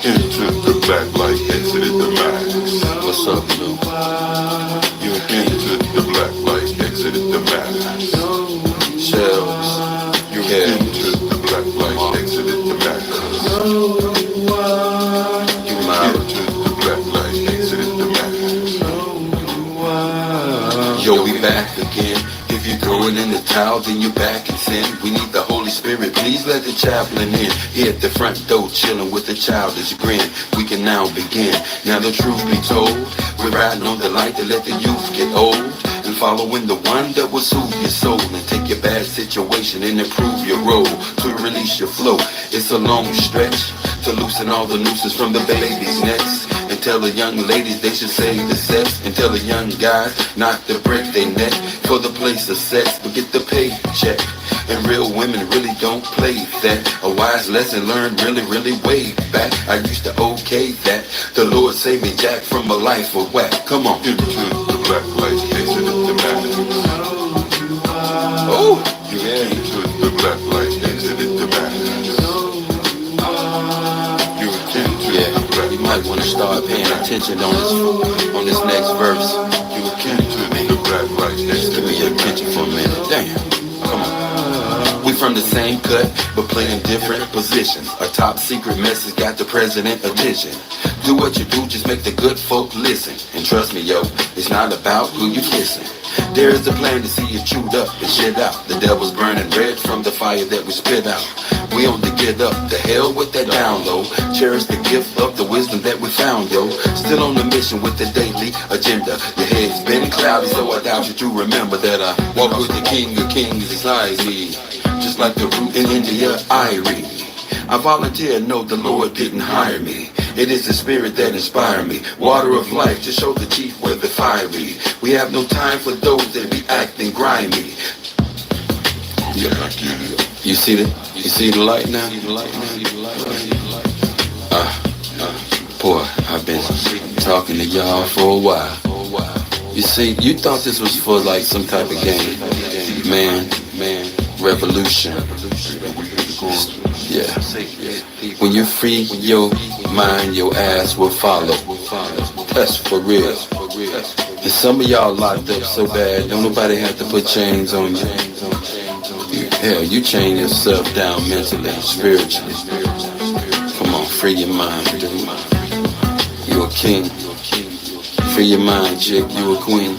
entered the black light, exited the max. What's up, Lou? You entered the black light, exited the max. Shells. You entered the black light, exited the max. You entered the black light, exited the max. Yo, we back again. If you're throwing in the towel, then you're back in sin. We need the Holy Spirit, please let the chaplain in. Here at the front door, chilling with a childish grin. We can now begin. Now the truth be told, we're riding on the light to let the youth get old, and following the one that will soothe your soul and take your bad situation and improve your role to release your flow. It's a long stretch to loosen all the nooses from the baby's necks, and tell the young ladies they should save the sex, and tell the young guys not to break their neck for the place of sex, but get the paycheck. And real women really don't play that. A wise lesson learned really, really way back. I used to okay that. The Lord saved me, Jack, from a life of whack. Come on. Entered the black light, exited the max. Oh, You entered the black light, exited the max. You entered the black you might want to start paying attention on this next verse. You entered the black light, Just give me your attention for a minute. Damn. Come on. We from the same cut, but playing different positions. A top secret message got the president attention. Do what you do, just make the good folk listen. And trust me, yo, it's not about who you kissing. There is a plan to see you chewed up and shit out. The devil's burning red from the fire that we spit out. We on to get up, the hell with that down low. Cherish the gift of the wisdom that we found, yo. Still on the mission with the daily agenda. Your head's been cloudy, so I doubt that you remember that I walk with the king of kings beside me. Just like the root in India, I read. I volunteer, no, the Lord didn't hire me. It is the spirit that inspired me. Water of life to show the chief where the fire be. We have no time for those that be acting grimy. You see the light now? Boy, I've been talking to y'all for a while. You see, you thought this was for like some type of game. Man, revolution. Yeah. When you free your mind, your ass will follow. That's for real. And some of y'all locked up so bad, don't nobody have to put chains on you. Hell, you chain yourself down mentally, spiritually. Come on, free your mind, dude. You a king. Free your mind, chick. You a queen.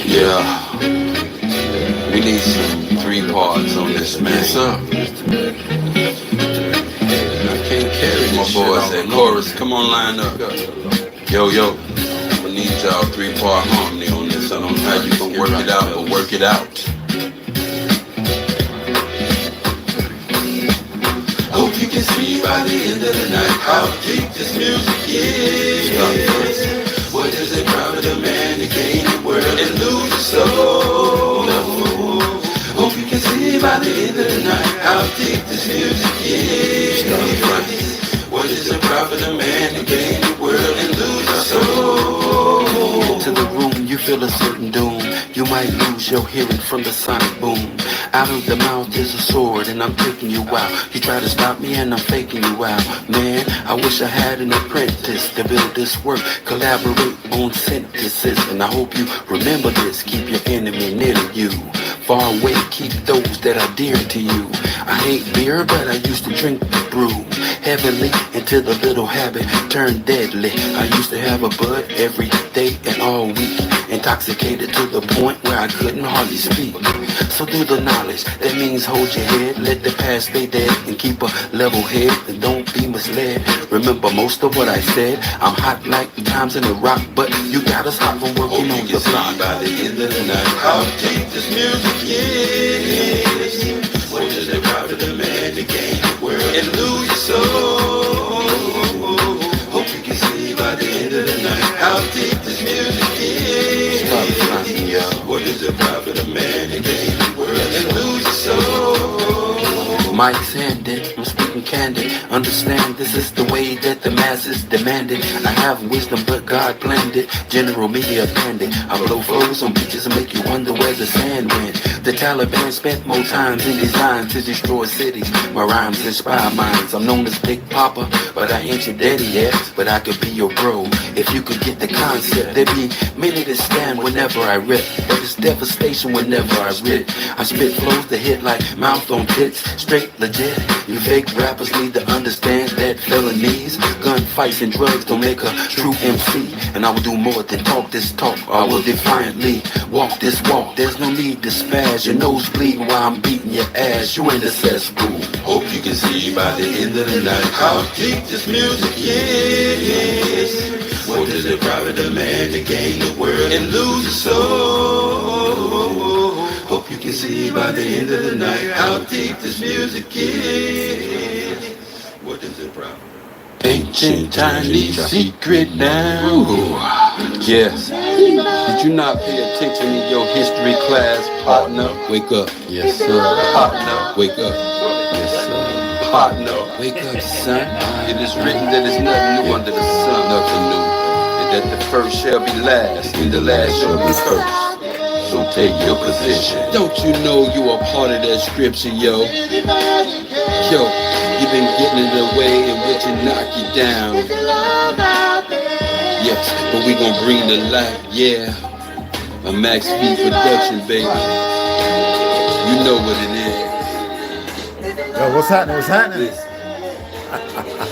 Yeah, we need some 3 parts on this, man. Yes, sir. I can't carry my boys that chorus. Come on, line up. Yo, I need y'all 3-part harmony on this. I don't know how you gonna work it out, but work it out. Hope you can see by the end of the night how deep this music is. What is it profit a man to gain the world and lose his soul? Hope you can see by the end of the night how deep this music is. What is it profit a man to gain the world and lose his soul? feel a certain doom. You might lose your hearing from the sonic boom. Out of the mouth is a sword and I'm taking you out. You try to stop me and I'm faking you out. Man, I wish I had an apprentice to build this work. Collaborate on synthesis. And I hope you remember this. Keep your enemy near to you. Far away, keep those that are dear to you. I hate beer, but I used to drink the brew. Heavily until the little habit turned deadly. I used to have a bud every day and all week. Intoxicated to the point where I couldn't hardly speak. So do the knowledge, that means hold your head. Let the past stay dead and keep a level head. And don't be misled. Remember most of what I said. I'm hot like times in the rock, but you got us hot from working on your block. By the end of the night, how deep this music is. What does it profit the man to gain the world and lose your soul? Hope you can see by the end of the night how deep this music is. What does it profit a man to gain the world and lose your soul? Mike's handed, I'm speaking candid. Understand this is the way that the masses demand it. I have wisdom but God planned it. General media bandit. I blow flows on beaches and make you wonder where the sand went. The Taliban spent more times in design to destroy cities. My rhymes inspire minds. I'm known as Big Papa, but I ain't your daddy yet. But I could be your bro if you could get the concept. There'd be many that stand whenever I rip, but it's devastation whenever I rip. I spit flows that hit like mouth on tits, straight legit. You fake rappers need to understand that felonies, gunfights and drugs don't make a true MC. And I will do more than talk this talk. I will defiantly walk this walk. There's no need to spaz. Your nose bleeding while I'm beating your ass. You in the cesspool. Hope you can see by the end of the night how deep this music is. What does it profit a man to gain the world and lose his soul? Hope you can see by the end of the night how deep this music is. What does it profit? Ancient Chinese secret now. Yes. Did you not pay attention in your history class, partner? Wake up. Yes, sir. Partner. Wake up. Yes, sir. Partner. Wake up, son. It is written that there's nothing new under the sun. Nothing new. And that the first shall be last, and the last shall be first. So take your position. Don't you know you are part of that scripture, yo? Yo, you've been getting in the way in which it knock you down. Yes, but we gon' bring the light, yeah. A Max V production, baby. You know what it is. Yo, what's happening? What's happening?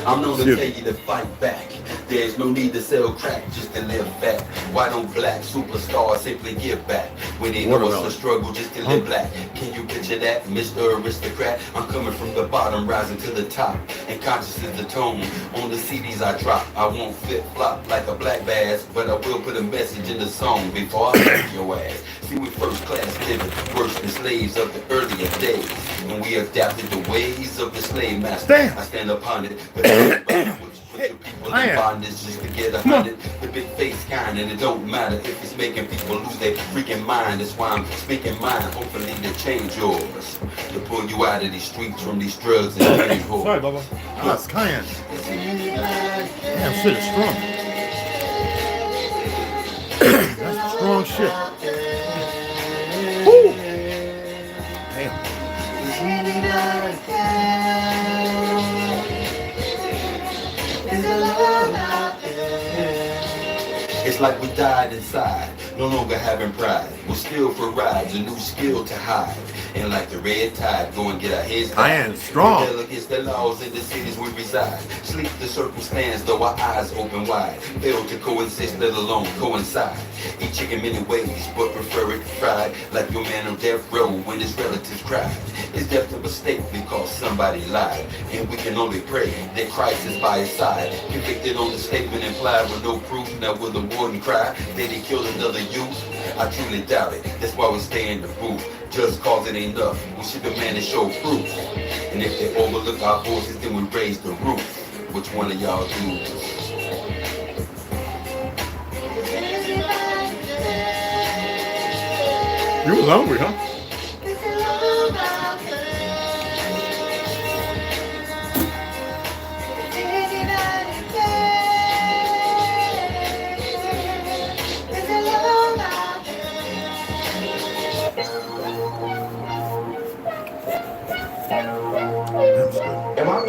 I'm known to tell you to fight back. There's no need to sell crack just to live back. Why don't black superstars simply give back when they know it's a struggle just to live black? Can you picture that, Mr. Aristocrat? I'm coming from the bottom, rising to the top, and conscious is the tone on the CDs I drop. I won't flip-flop like a black bass, but I will put a message in the song before I break your ass. See, we first class living, worse than slaves of the earlier days, and we adapted the ways of the slave master. Damn. I stand upon it, but everybody put your people in bondage just to get 100. The big face kind, and it don't matter if it's making people lose their freaking mind. That's why I'm speaking mine, hopefully to change yours, to pull you out of these streets from these drugs and dirty whores. Sorry, Bubba. Ah, it's cayenne. Damn, shit is strong. That's strong shit. Woo! Damn. It's like we died inside, no longer having pride. We're still for rides, a new skill to hide. And like the red tide, go and get our heads I am strong. Rebel against the laws in the cities we reside. Sleep the circumstance, though our eyes open wide. Fail to coexist, let alone coincide. Eat chicken many ways, but prefer it fried. Like your man on death row when his relatives cried. It's death a mistake because somebody lied. And we can only pray that Christ is by his side. Convicted on the statement implied with no proof. Now will the warden cry that he killed another youth? I truly doubt it, that's why we stay in the booth. Just cause it ain't enough, we should demand and show proof. And if they overlook our voices, then we raise the roof. Which one of y'all do? You was hungry, huh?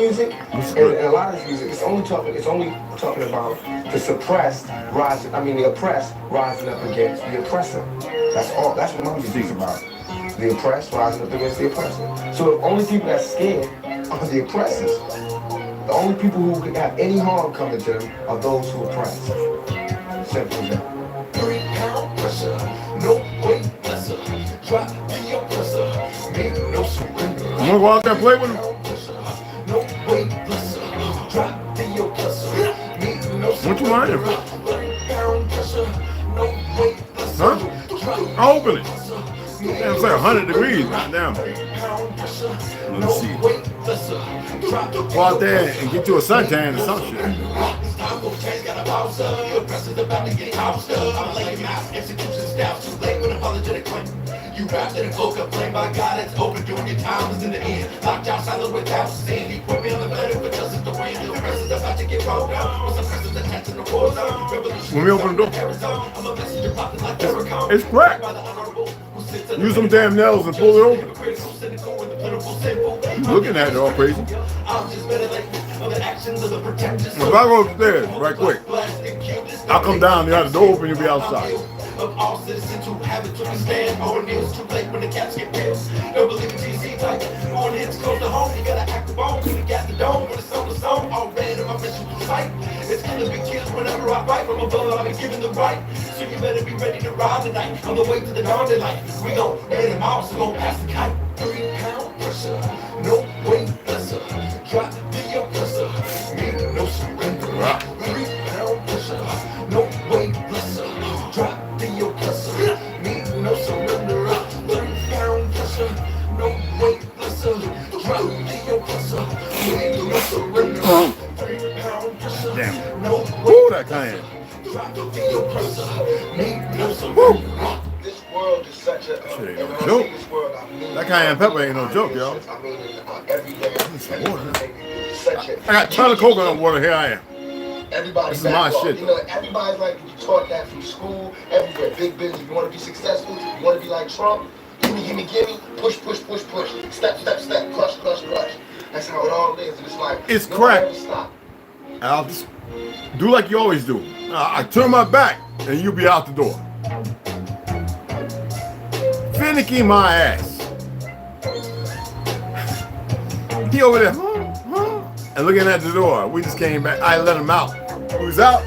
music and a lot of this music, it's only talking about the suppressed rising. I mean, the oppressed rising up against the oppressor. That's all. That's what my music's about. The oppressed rising up against the oppressor. So the only people that's scared are the oppressors. The only people who could have any harm coming to them are those who oppress. Simple as that. 3 pound pressure, no weight pressure. Drop the oppressor, make no surrender. I'm gonna go out there and play with him. No weight pressure, drop the oppressor, make no surrender. What you want? 3 pound pressure, no weight pressure. Huh? I'll open it. Damn, it's like 100 degrees right now. Let's see. Go out there and get you a suntan or some shit. You rapped in a coca, playing by God, it's overdoing your time is in the end. Locked out, silent with house, Sandy, put me on the better, but just the way the press is about to get rolled down. What's the press is attaching the war zone? Revolution. When we open the door, I'm a messenger popping like Terracon. it's cracked. Use some damn nails and pull it open. You looking at it all crazy. If I go upstairs right quick, I'll come down, you have the door open, you'll be outside. Of all citizens who haven't took a stand, on news too late when the cats get pissed. Don't believe in TC type. On hits close to home, you gotta act the bone. You got the dome when it's on the song. All red in my mission to sight. It's gonna be kills whenever I fight. From above, I'll be given the right. So you better be ready to ride tonight. On the way to the dawn daylight. We gon' hit them all, so gon' pass the kite. 3 pound pressure, no weight pressure. Drop the oppressor, need no surrender. 3 pound pressure, no weight pressure. Drop the oppressor, need no surrender. 3 pound pressure, no weight pressure. Drop the oppressor, need no surrender. 3 pound pressure, Damn. no Ooh, that kind. drop the oppressor, need no surrender. This world is such a. Shit ain't no and when I joke. say this world, I mean That cayenne pepper ain't no joke, y'all. I mean, every day. some water. It's such a. I got a ton of coconut water, here I am. Everybody's This is my back shit, off. You know, everybody's like, you taught that from school, everywhere. Big business. You want to be successful? You want to be like Trump? Gimme. Push. Step. Crush. That's how it all is. And it's like, It's don't crack. ever stop. I'll just do like you always do. I turn my back and you'll be out the door. Finicky my ass. He over there, and looking at the door. We just came back. I let him out. He was out.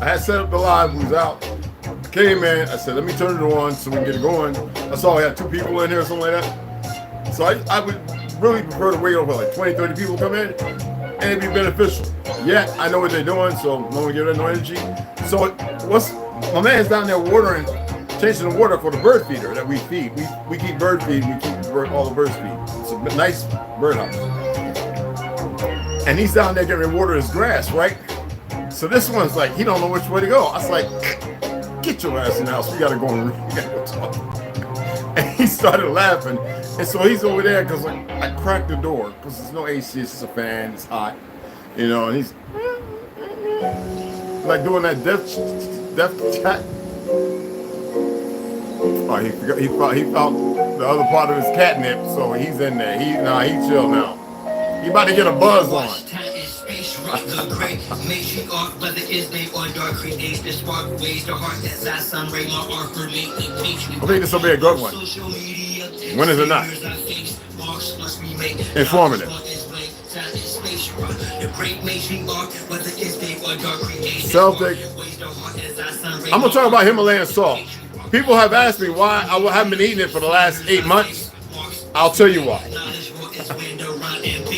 I had set up the live. He was out. I came in. I said, let me turn it on so we can get it going. I saw we had 2 people in here or something like that. So I would really prefer to wait over like 20, 30 people come in and it'd be beneficial. Yeah, I know what they're doing, so no one give them no energy. So my man's down there watering, changing the water for the bird feeder that we feed. We keep bird feed, we keep all the birds feed. It's a nice birdhouse. And he's down there getting water his grass, right? So this one's like, he don't know which way to go. I was like, get your ass in the house. We gotta go talk. And he started laughing. And so he's over there because like I cracked the door because there's no AC, it's just a fan, it's hot. You know, and he's like doing that death chat. Oh, he found the other part of his catnip, so he's in there. He chill now. He about to get a buzz on. I think this will be a good one. When is it not? Informative. Celtic. I'm gonna talk about Himalayan salt. People have asked me why I haven't been eating it for the last 8 months. I'll tell you why.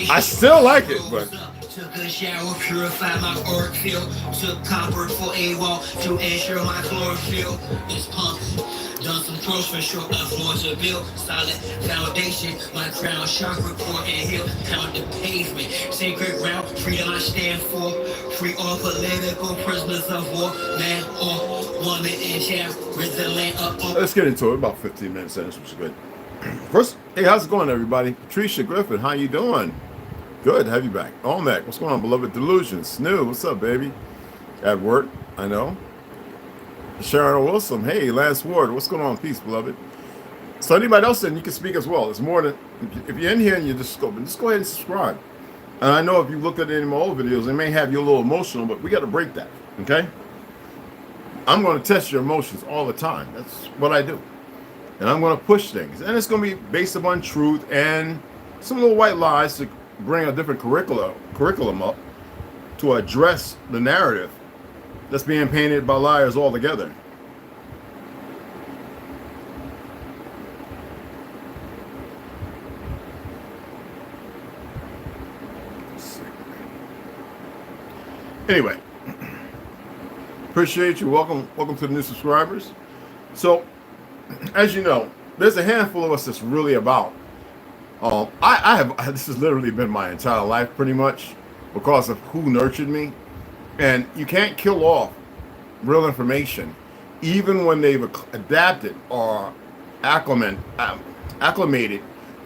I still like it, but took a shower, purify my auric field. Took copper for a wall to ensure my chlorophyll is pumping. Done some pros for sure, a floor to build. Solid foundation, my crown chakra, core and hill. Pound the pavement, sacred ground, freedom I stand for. Free all political prisoners of war. Man or woman and child, rid the land up. Let's get into it. About 15 minutes in, which is good. First, hey, how's it going, everybody? Patricia Griffin, how you doing? Good, have you back. Olmec, what's going on, beloved delusions? Snoo, what's up, baby? At work, I know. Sharon Wilson, hey, Lance Ward, what's going on? Peace, beloved. So anybody else in, you can speak as well. It's more than, if you're in here and you just go ahead and subscribe. And I know if you looked at any of my old videos, they may have you a little emotional, but we got to break that, okay? I'm going to test your emotions all the time. That's what I do. And I'm going to push things. And it's going to be based upon truth and some little white lies to bring a different curriculum up to address the narrative that's being painted by liars altogether. Anyway, appreciate you. Welcome to the new subscribers. So, as you know, there's a handful of us that's really about. I have. This has literally been my entire life, pretty much, because of who nurtured me. And you can't kill off real information, even when they've adapted or acclimated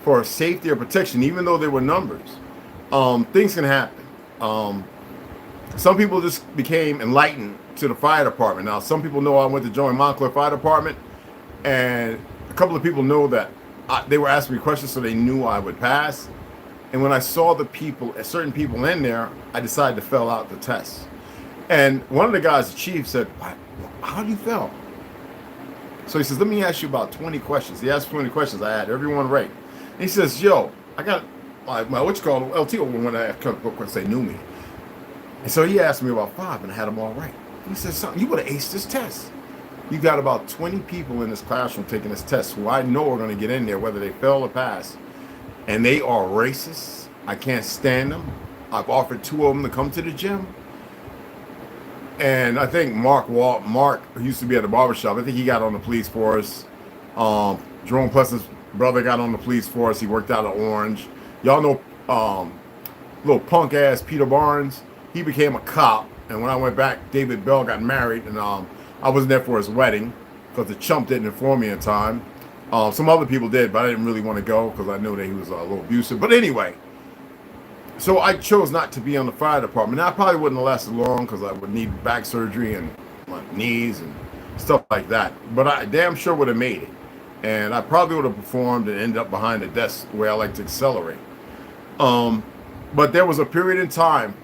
for safety or protection, even though they were numbers. Things can happen. Some people just became enlightened to the fire department. Now, some people know I went to join Montclair Fire Department, and a couple of people know that they were asking me questions, so they knew I would pass. And when I saw the people, certain people in there, I decided to fill out the test. And one of the guys, the chief, said, "How do you fail?" So he says, "Let me ask you about 20 questions." He asked 20 questions. I had everyone right. And he says, "Yo, I got my what you call LTO when I because they knew me." And so he asked me about 5, and I had them all right. He said, "Son, you would have aced this test. You got about 20 people in this classroom taking this test who I know are going to get in there, whether they fail or pass. And they are racist. I can't stand them. I've offered 2 of them to come to the gym." And I think Mark, who used to be at the barbershop, I think he got on the police force. Jerome Pless's brother got on the police force. He worked out of Orange. Y'all know little punk ass Peter Barnes. He became a cop. And when I went back, David Bell got married, and I wasn't there for his wedding because the chump didn't inform me in time. Some other people did, but I didn't really want to go because I knew that he was a little abusive. But anyway, so I chose not to be on the fire department. Now, I probably wouldn't have lasted long because I would need back surgery and my knees and stuff like that. But I damn sure would have made it. And I probably would have performed and ended up behind the desk where I like to accelerate. But there was a period in time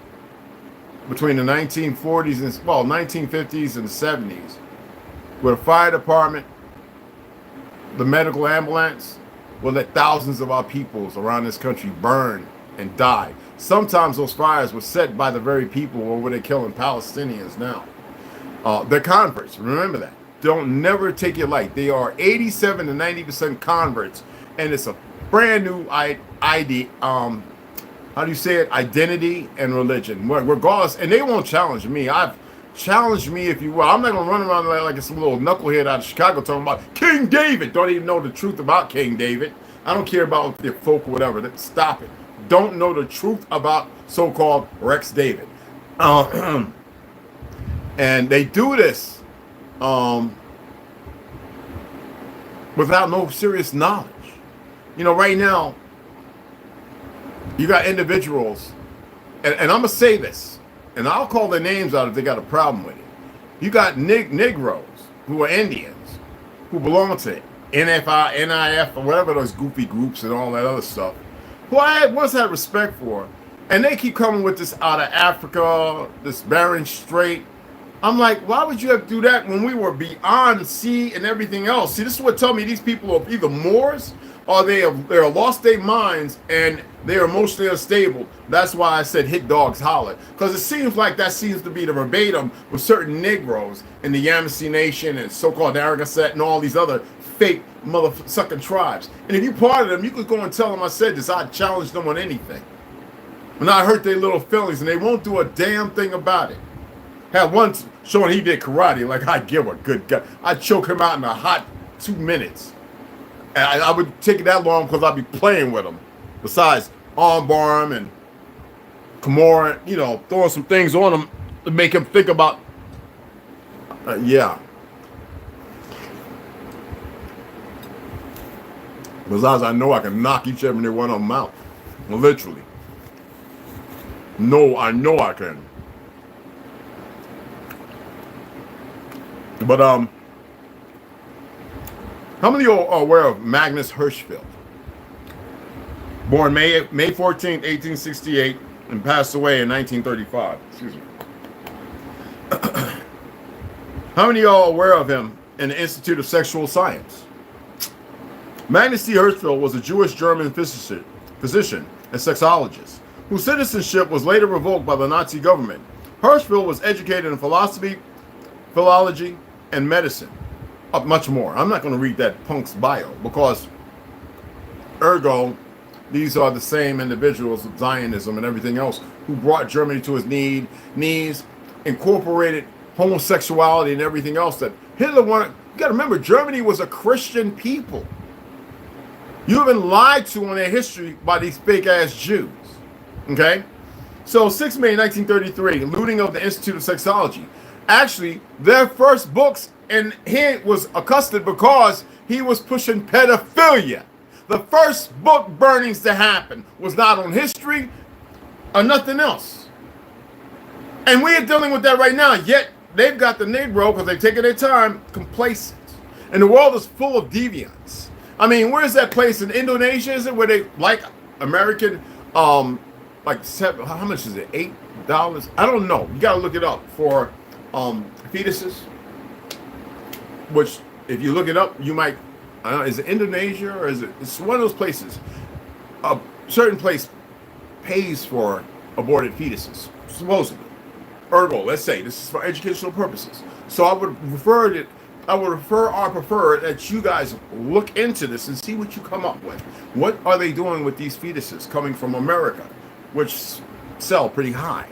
between the 1940s and, 1950s and 70s, where the fire department, the medical ambulance, will let thousands of our peoples around this country burn and die. Sometimes those fires were set by the very people where they're killing Palestinians now. They're converts, remember that. Don't never take your light. They are 87 to 90% converts, and it's a brand new identity and religion, regardless. And they won't challenge me. I've challenged me, if you will. I'm not gonna run around like some little knucklehead out of Chicago talking about King David. Don't even know the truth about King David. I don't care about their folk or whatever. Stop it. Don't know the truth about so-called Rex David. And they do this without no serious knowledge. You know, right now, you got individuals, and I'm going to say this, and I'll call their names out if they got a problem with it. You got Negroes who are Indians, who belong to NFI, NIF, or whatever those goofy groups and all that other stuff, who I once had respect for, and they keep coming with this out of Africa, this Bering Strait. I'm like, why would you have to do that when we were beyond the sea and everything else? See, this is what tells me these people are either Moors or they're lost their minds and they're emotionally unstable. That's why I said hit dogs holler. Because it seems like that seems to be the verbatim with certain Negroes in the Yamasee Nation and so-called Narragansett and all these other fake motherfucking tribes. And if you part of them, you could go and tell them I said this. I'd challenge them on anything. When I hurt their little feelings, and they won't do a damn thing about it. Had one showing he did karate, like I'd give a good guy. I'd choke him out in a hot 2 minutes. And I would take it that long because I'd be playing with him. Besides armbar him and Kimura, you know, throwing some things on him to make him think about, yeah. Besides, I know I can knock each and every one of them out. Literally. No, I know I can. But how many of you are aware of Magnus Hirschfeld? Born May 14, 1868, and passed away in 1935. Excuse me. How many of y'all are aware of him in the Institute of Sexual Science? Magnus T. Hirschfeld was a Jewish-German physician and sexologist whose citizenship was later revoked by the Nazi government. Hirschfeld was educated in philosophy, philology, and medicine. Much more. I'm not going to read that punk's bio because, ergo, these are the same individuals of Zionism and everything else who brought Germany to its knees, incorporated homosexuality and everything else that Hitler wanted. You got to remember, Germany was a Christian people. You've been lied to on their history by these fake-ass Jews. Okay? So 6 May 1933, looting of the Institute of Sexology. Actually, their first books, and he was accosted because he was pushing pedophilia. The first book burnings to happen was not on history or nothing else. And we are dealing with that right now, yet they've got the Negro, because they've taken their time, complacent. And the world is full of deviants. I mean, where's that place in Indonesia, is it, where they like American, like how much is it, $8? I don't know. You got to look it up for fetuses, which if you look it up, you might, I don't know, is it Indonesia or is it, it's one of those places, a certain place pays for aborted fetuses, supposedly. Ergo, let's say, this is for educational purposes. So I would refer or prefer that you guys look into this and see what you come up with. What are they doing with these fetuses coming from America, which sell pretty high?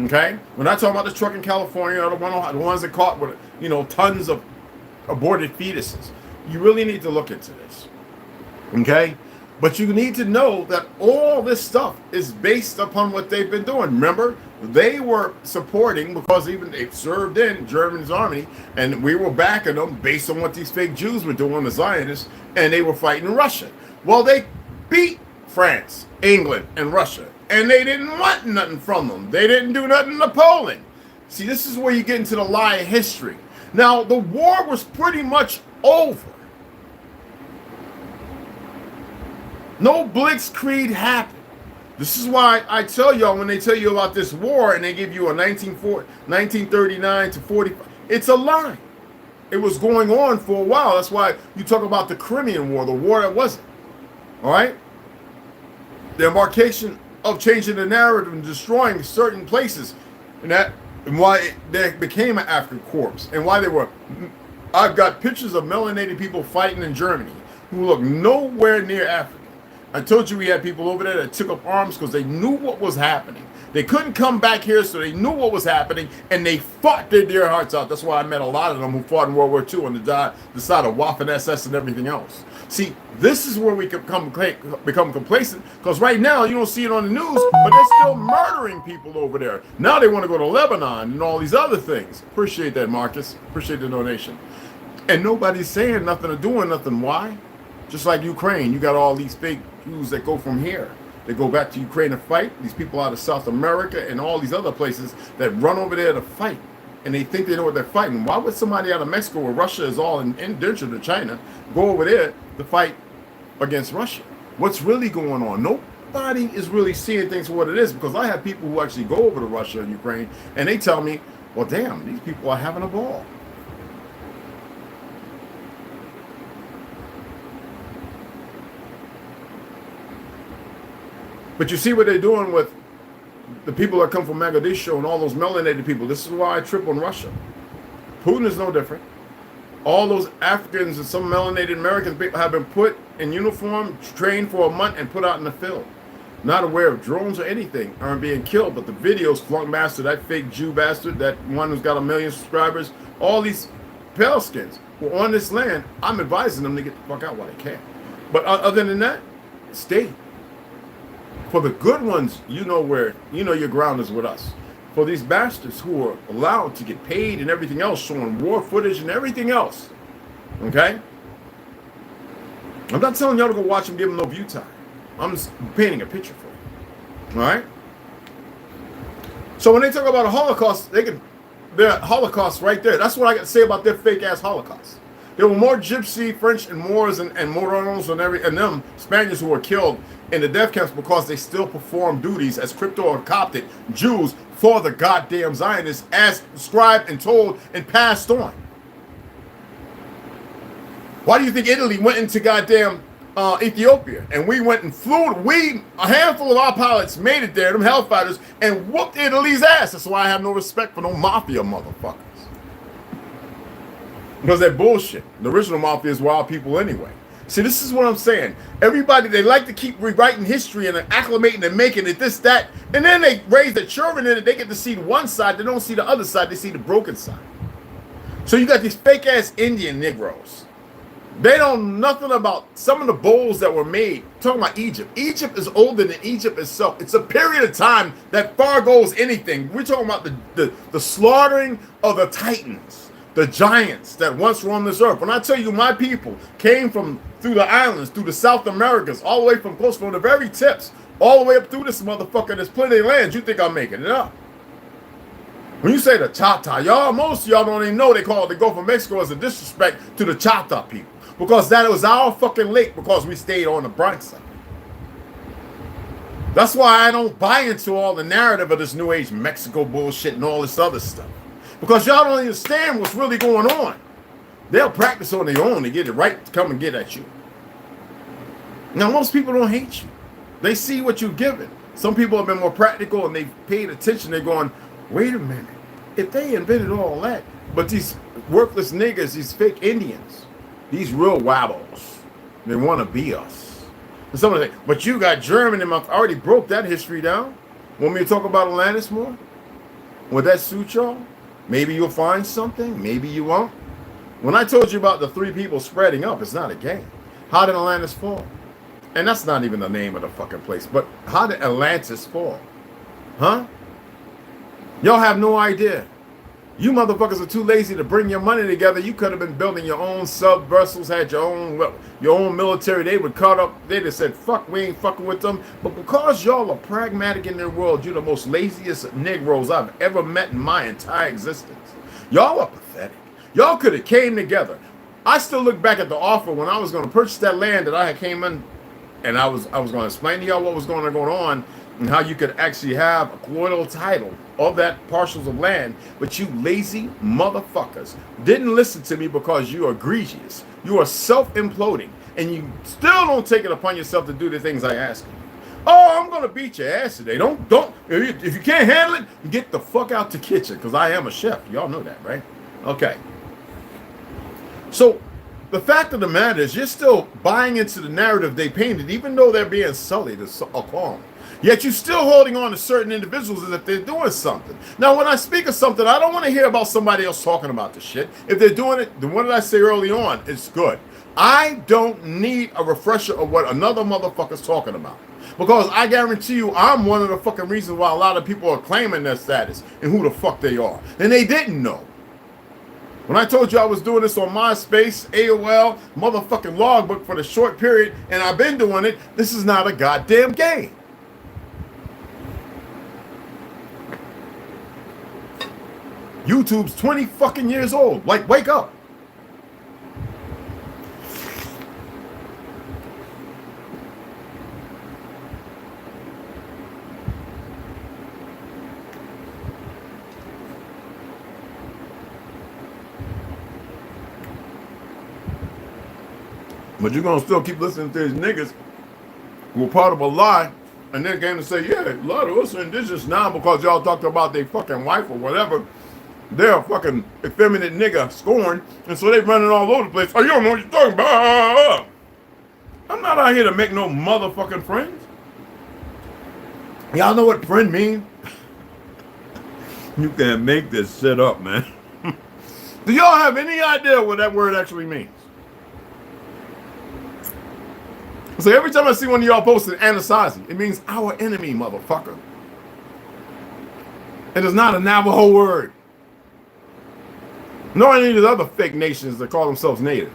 Okay, we're not talking about the truck in California or the ones that caught with, you know, tons of aborted fetuses. You really need to look into this. Okay, but you need to know that all this stuff is based upon what they've been doing. Remember, they were supporting, because even they served in Germany's army, and we were backing them based on what these fake Jews were doing, the Zionists, and they were fighting Russia. Well, they beat France, England, and Russia, and they didn't want nothing from them. They didn't do nothing to Poland. See, this is where you get into the lie of history. Now, the war was pretty much over. No blitzkrieg happened. This is why I tell y'all, when they tell you about this war and they give you a 1939 to 45, it's a lie. It was going on for a while. That's why you talk about the Crimean War, the war that wasn't. All right? The embarkation of changing the narrative and destroying certain places, and why they became an African corpse, and why they were. I've got pictures of melanated people fighting in Germany who look nowhere near Africa. I told you we had people over there that took up arms because they knew what was happening. They couldn't come back here, so they knew what was happening, and they fought their dear hearts out. That's why I met a lot of them who fought in World War II on the side of Waffen-SS and everything else. See, this is where we become complacent, because right now you don't see it on the news, but they're still murdering people over there. Now they want to go to Lebanon and all these other things. Appreciate that, Marcus. Appreciate the donation. And nobody's saying nothing or doing nothing. Why? Just like Ukraine, you got all these fake Jews that go from here. They go back to Ukraine to fight. These people out of South America and all these other places that run over there to fight. And they think they know what they're fighting. Why would somebody out of Mexico, where Russia is all indentured to China, go over there to fight against Russia? What's really going on? Nobody is really seeing things for what it is, because I have people who actually go over to Russia and Ukraine, and they tell me, well, damn, these people are having a ball. But you see what they're doing with the people that come from Mogadishu and all those melanated people. This is why I trip on Russia. Putin is no different. All those Africans and some melanated American people have been put in uniform, trained for a month, and put out in the field. Not aware of drones or anything, aren't being killed. But the videos, Flunk Master, that fake Jew bastard, that one who's got 1 million subscribers, all these pale skins who are on this land, I'm advising them to get the fuck out while they can. But other than that, stay. For the good ones, you know your ground is with us. For these bastards who are allowed to get paid and everything else, showing war footage and everything else, okay? I'm not telling y'all to go watch them, give them no view time. I'm just painting a picture for you, all right? So when they talk about a Holocaust, their Holocaust right there. That's what I got to say about their fake-ass Holocaust. There were more Gypsy, French, and Moors and Moros and them Spaniards who were killed in the death camps because they still performed duties as crypto or Coptic Jews for the goddamn Zionists as described and told and passed on. Why do you think Italy went into goddamn Ethiopia? And we went and flew, a handful of our pilots made it there, them hellfighters, and whooped Italy's ass. That's why I have no respect for no mafia motherfuckers. Because they're bullshit. The original mafia is wild people anyway. See, this is what I'm saying. Everybody, they like to keep rewriting history and acclimating and making it this, that, and then they raise their children in it. They get to see one side. They don't see the other side. They see the broken side. So you got these fake-ass Indian Negroes. They don't know nothing about some of the bowls that were made. Talking about Egypt. Egypt is older than Egypt itself. It's a period of time that far goes anything. We're talking about the slaughtering of the titans, the giants that once roamed this earth. When I tell you my people came from through the islands, through the South Americas, all the way from close from the very tips, all the way up through this motherfucker, there's plenty of land. You think I'm making it up? When you say the Chata, y'all, most of y'all don't even know they call it the Gulf of Mexico as a disrespect to the Chata people. Because that was our fucking lake because we stayed on the bright side. That's why I don't buy into all the narrative of this New Age Mexico bullshit and all this other stuff. Because y'all don't understand what's really going on. They'll practice on their own to get it right to come and get at you. Now, most people don't hate you. They see what you've given. Some people have been more practical and they've paid attention. They're going, wait a minute. If they invented all that, but these worthless niggas, these fake Indians, these real wabbles, they want to be us. And somebody say, but you got German in my... I already broke that history down. Want me to talk about Atlantis more? Would that suit y'all? Maybe you'll find something. Maybe you won't. When I told you about the 3 people spreading up, it's not a game. How did Atlantis fall? And that's not even the name of the fucking place. But how did Atlantis fall? Huh? Y'all have no idea. You motherfuckers are too lazy to bring your money together. You could have been building your own sub vessels, had your own military. They would cut up. They'd have said, fuck, we ain't fucking with them. But because y'all are pragmatic in their world, you're the most laziest Negroes I've ever met in my entire existence. Y'all are pathetic. Y'all could have came together. I still look back at the offer when I was going to purchase that land that I had came in, and I was going to explain to y'all what was going on and how you could actually have a colloidal title of that parcels of land, but you lazy motherfuckers didn't listen to me because you are egregious. You are self-imploding, and you still don't take it upon yourself to do the things I ask you. Oh, I'm gonna beat your ass today. Don't. If you can't handle it, get the fuck out the kitchen, because I am a chef. Y'all know that, right? Okay. So the fact of the matter is, you're still buying into the narrative they painted, even though they're being sullied or calm. Yet you're still holding on to certain individuals as if they're doing something. Now, when I speak of something, I don't want to hear about somebody else talking about the shit. If they're doing it, then what did I say early on? It's good. I don't need a refresher of what another motherfucker's talking about. Because I guarantee you, I'm one of the fucking reasons why a lot of people are claiming their status and who the fuck they are. And they didn't know. When I told you I was doing this on MySpace, AOL, motherfucking logbook for the short period, and I've been doing it, this is not a goddamn game. YouTube's 20 fucking years old. Like, wake up. But you're gonna still keep listening to these niggas who are part of a lie, and they're going to say, yeah, a lot of us are indigenous now because y'all talked about their fucking wife or whatever. They're a fucking effeminate nigga scorned, and so they running all over the place. Oh, you don't know what you're talking about. I'm not out here to make no motherfucking friends. Y'all know what friend mean? You can't make this shit up, man. Do y'all have any idea what that word actually means? So every time I see one of y'all posting Anasazi, it means our enemy, motherfucker. It is not a Navajo word. Nor any of the other fake nations that call themselves natives.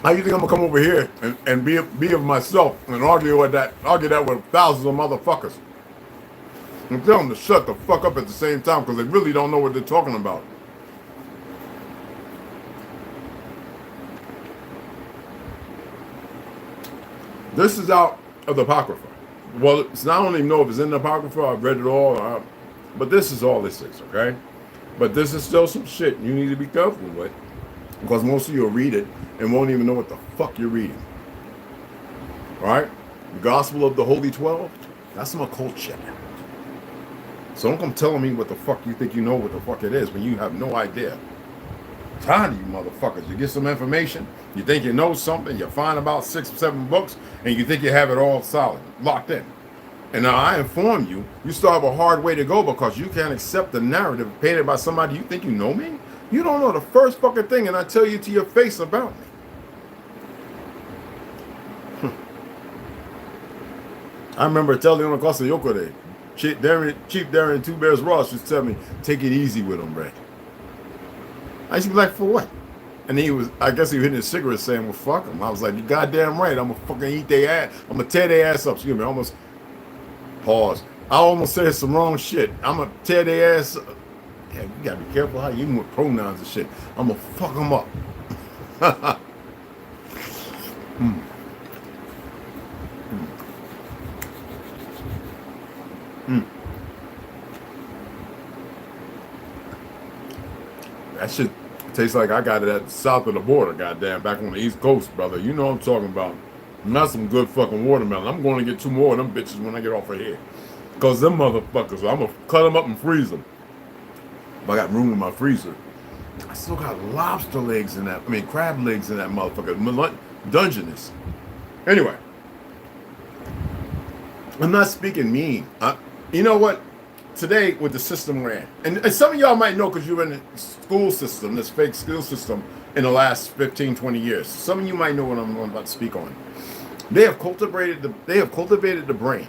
How you think I'm gonna come over here and be of myself and argue that with thousands of motherfuckers? And tell them to shut the fuck up at the same time because they really don't know what they're talking about. This is out of the Apocrypha. Well, I don't even know if it's in the Apocrypha. I've read it all. But this is all this is, okay? But this is still some shit you need to be careful with because most of you will read it and won't even know what the fuck you're reading. All right? The Gospel of the Holy 12, that's some occult shit. So don't come telling me what the fuck you think you know what the fuck it is when you have no idea. I'm tired of you motherfuckers. You get some information, you think you know something, you find about 6 or 7 books, and you think you have it all solid, locked in. And now I inform you, you still have a hard way to go because you can't accept the narrative painted by somebody you think you know me. You don't know the first fucking thing, and I tell you to your face about me. I remember telling on Costa Yoko Day, Chief Darren Two Bears Ross used to tell me, take it easy with him, Ray. I used to be like, for what? And I guess he was hitting his cigarette saying, well, fuck him. I was like, you goddamn right, I'm gonna fucking eat their ass. I'm gonna tear their ass up. Excuse me, I almost said some wrong shit. I'm gonna tear their ass up. Yeah, you gotta be careful how you use pronouns and shit. I'm gonna fuck them up. That shit tastes like I got it at the south of the border, goddamn, back on the East Coast, brother. You know what I'm talking about. Not some good fucking watermelon. I'm going to get 2 more of them bitches when I get off of here. Because them motherfuckers, I'm going to cut them up and freeze them. But I got room in my freezer. I still got lobster legs in that, crab legs in that motherfucker. Dungeness. Anyway. I'm not speaking mean. You know what? Today, with the system ran, and some of y'all might know because you're in the school system, this fake school system, in the last 15, 20 years. Some of you might know what I'm about to speak on. They have cultivated the brain.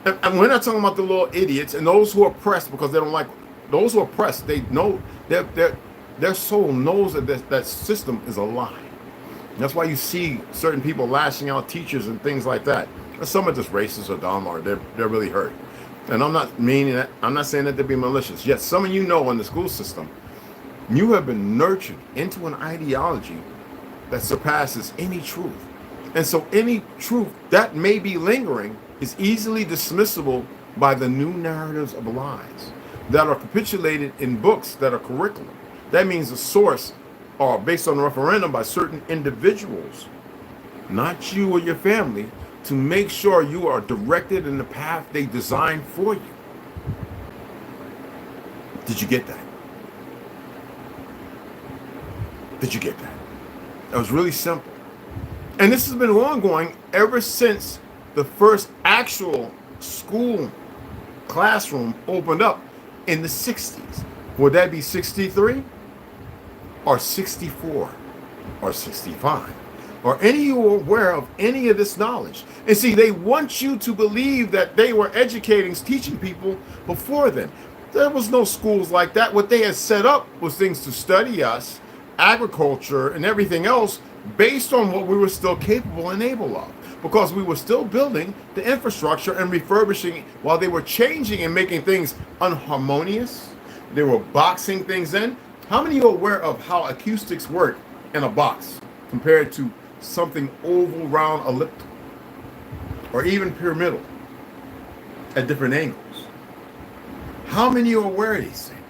And we're not talking about the little idiots and those who are oppressed because they don't like, those who are oppressed, they know, their soul knows that system is a lie. That's why you see certain people lashing out teachers and things like that. Some are just racist or dumb or they're really hurt. And I'm not meaning that, I'm not saying that they're being malicious. Yet some of you know in the school system, you have been nurtured into an ideology that surpasses any truth. And so any truth that may be lingering is easily dismissible by the new narratives of lies that are capitulated in books that are curriculum. That means the source are based on a referendum by certain individuals, not you or your family, to make sure you are directed in the path they designed for you. Did you get that? Did you get that? That was really simple. And this has been ongoing ever since the first actual school classroom opened up in the 60s. Would that be 63 or 64 or 65? Or any of you are aware of any of this knowledge? And see, they want you to believe that they were educating, teaching people before then. There was no schools like that. What they had set up was things to study us, agriculture, and everything else based on what we were still capable and able of. Because we were still building the infrastructure and refurbishing while they were changing and making things unharmonious. They were boxing things in. How many of you are aware of how acoustics work in a box compared to something oval, round, elliptical, or even pyramidal at different angles? How many are aware of these things?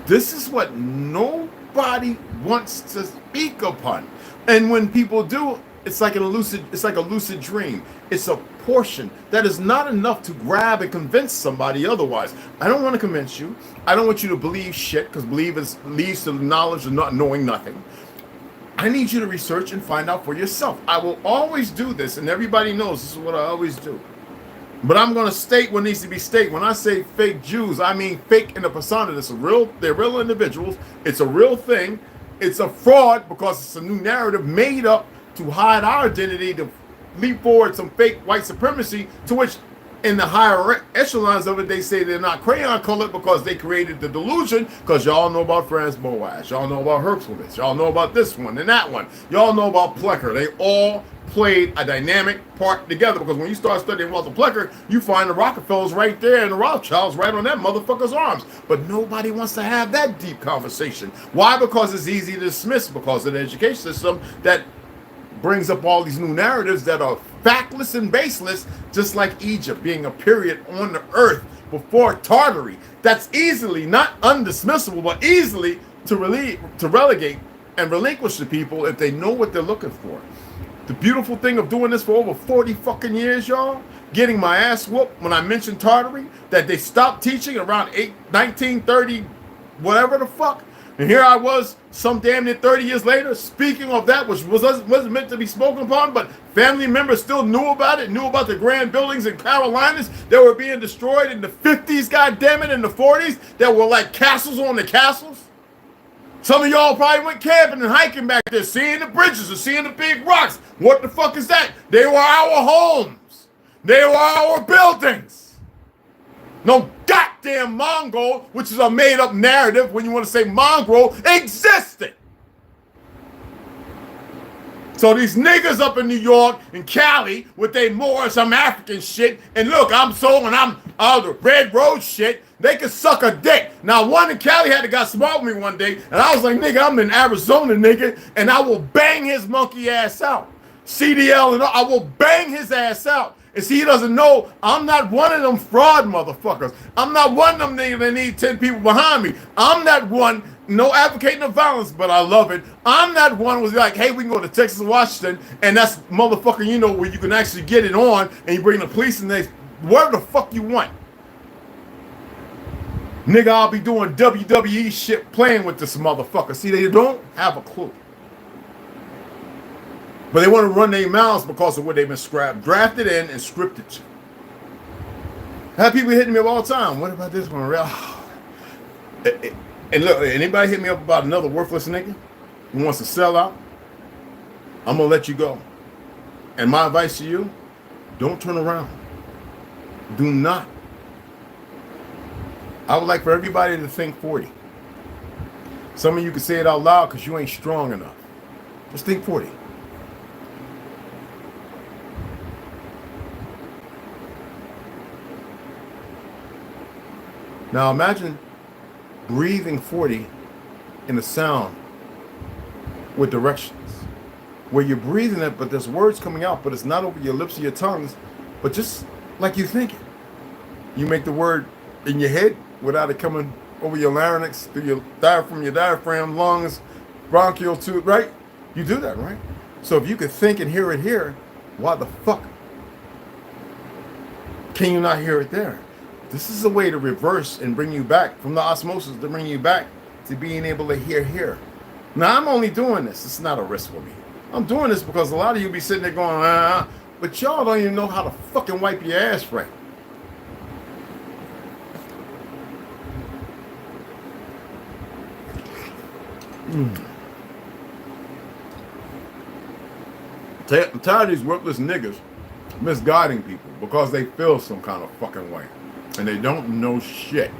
This is what nobody wants to speak upon. And when people do, it's like a lucid dream. It's a portion that is not enough to grab and convince somebody otherwise. I don't want to convince you. I don't want you to believe shit, because believe leads to knowledge of not knowing nothing. I need you to research and find out for yourself. I will always do this, and everybody knows this is what I always do. But I'm going to state what needs to be stated. When I say fake Jews, I mean fake in the persona. They're real individuals. It's a real thing. It's a fraud because it's a new narrative made up to hide our identity, to leap forward some fake white supremacy, to which in the higher echelons of it, they say they're not crayon colored because they created the delusion. Because y'all know about Franz Boas, y'all know about Hertzowitz, y'all know about this one and that one, y'all know about Plecker. They all played a dynamic part together, because when you start studying Walter Plecker, you find the Rockefellers right there and the Rothschilds right on that motherfucker's arms. But nobody wants to have that deep conversation. Why? Because it's easy to dismiss, because of the education system that brings up all these new narratives that are factless and baseless, just like Egypt being a period on the earth before Tartary. That's easily, not undismissible, but easily to relegate and relinquish to people if they know what they're looking for. The beautiful thing of doing this for over 40 fucking years, y'all, getting my ass whooped when I mentioned Tartary, that they stopped teaching around 1930, whatever the fuck. And here I was, some damn near 30 years later, speaking of that, which wasn't meant to be spoken upon, but family members still knew about it, knew about the grand buildings in Carolinas that were being destroyed in the 50s, goddammit, in the 40s, that were like castles on the castles. Some of y'all probably went camping and hiking back there, seeing the bridges and seeing the big rocks. What the fuck is that? They were our homes. They were our buildings. No goddamn Mongol, which is a made-up narrative when you want to say mongrel, existed. So these niggas up in New York and Cali with their more some African shit, and look, I'm all the red road shit, they could suck a dick. Now, one in Cali had to got smart with me one day, and I was like, nigga, I'm in Arizona, nigga, and I will bang his monkey ass out. CDL and all, I will bang his ass out. And see, he doesn't know I'm not one of them fraud motherfuckers. I'm not one of them niggas that need 10 people behind me. I'm not one, no advocating of violence, but I love it. I'm not one who's like, hey, we can go to Texas and Washington, and that's motherfucker, you know, where you can actually get it on, and you bring the police and they, whatever the fuck you want. Nigga, I'll be doing WWE shit playing with this motherfucker. See, they don't have a clue. But they want to run their mouths because of what they've been drafted in and scripted to. I have people hitting me up all the time. What about this one? And look, anybody hit me up about another worthless nigga who wants to sell out, I'm going to let you go. And my advice to you, don't turn around. Do not. I would like for everybody to think 40. Some of you can say it out loud because you ain't strong enough. Just think 40. Now imagine breathing 40 in a sound with directions, where you're breathing it, but there's words coming out, but it's not over your lips or your tongues, but just like you think it. You make the word in your head without it coming over your larynx, through your diaphragm, lungs, bronchial tube, right? You do that, right? So if you could think and hear it here, why the fuck can you not hear it there? This is a way to reverse and bring you back from the osmosis, to bring you back to being able to hear here. Now, I'm only doing this. It's not a risk for me. I'm doing this because a lot of you be sitting there going, but y'all don't even know how to fucking wipe your ass right. I'm tired of these worthless niggas misguiding people because they feel some kind of fucking way. And they don't know shit.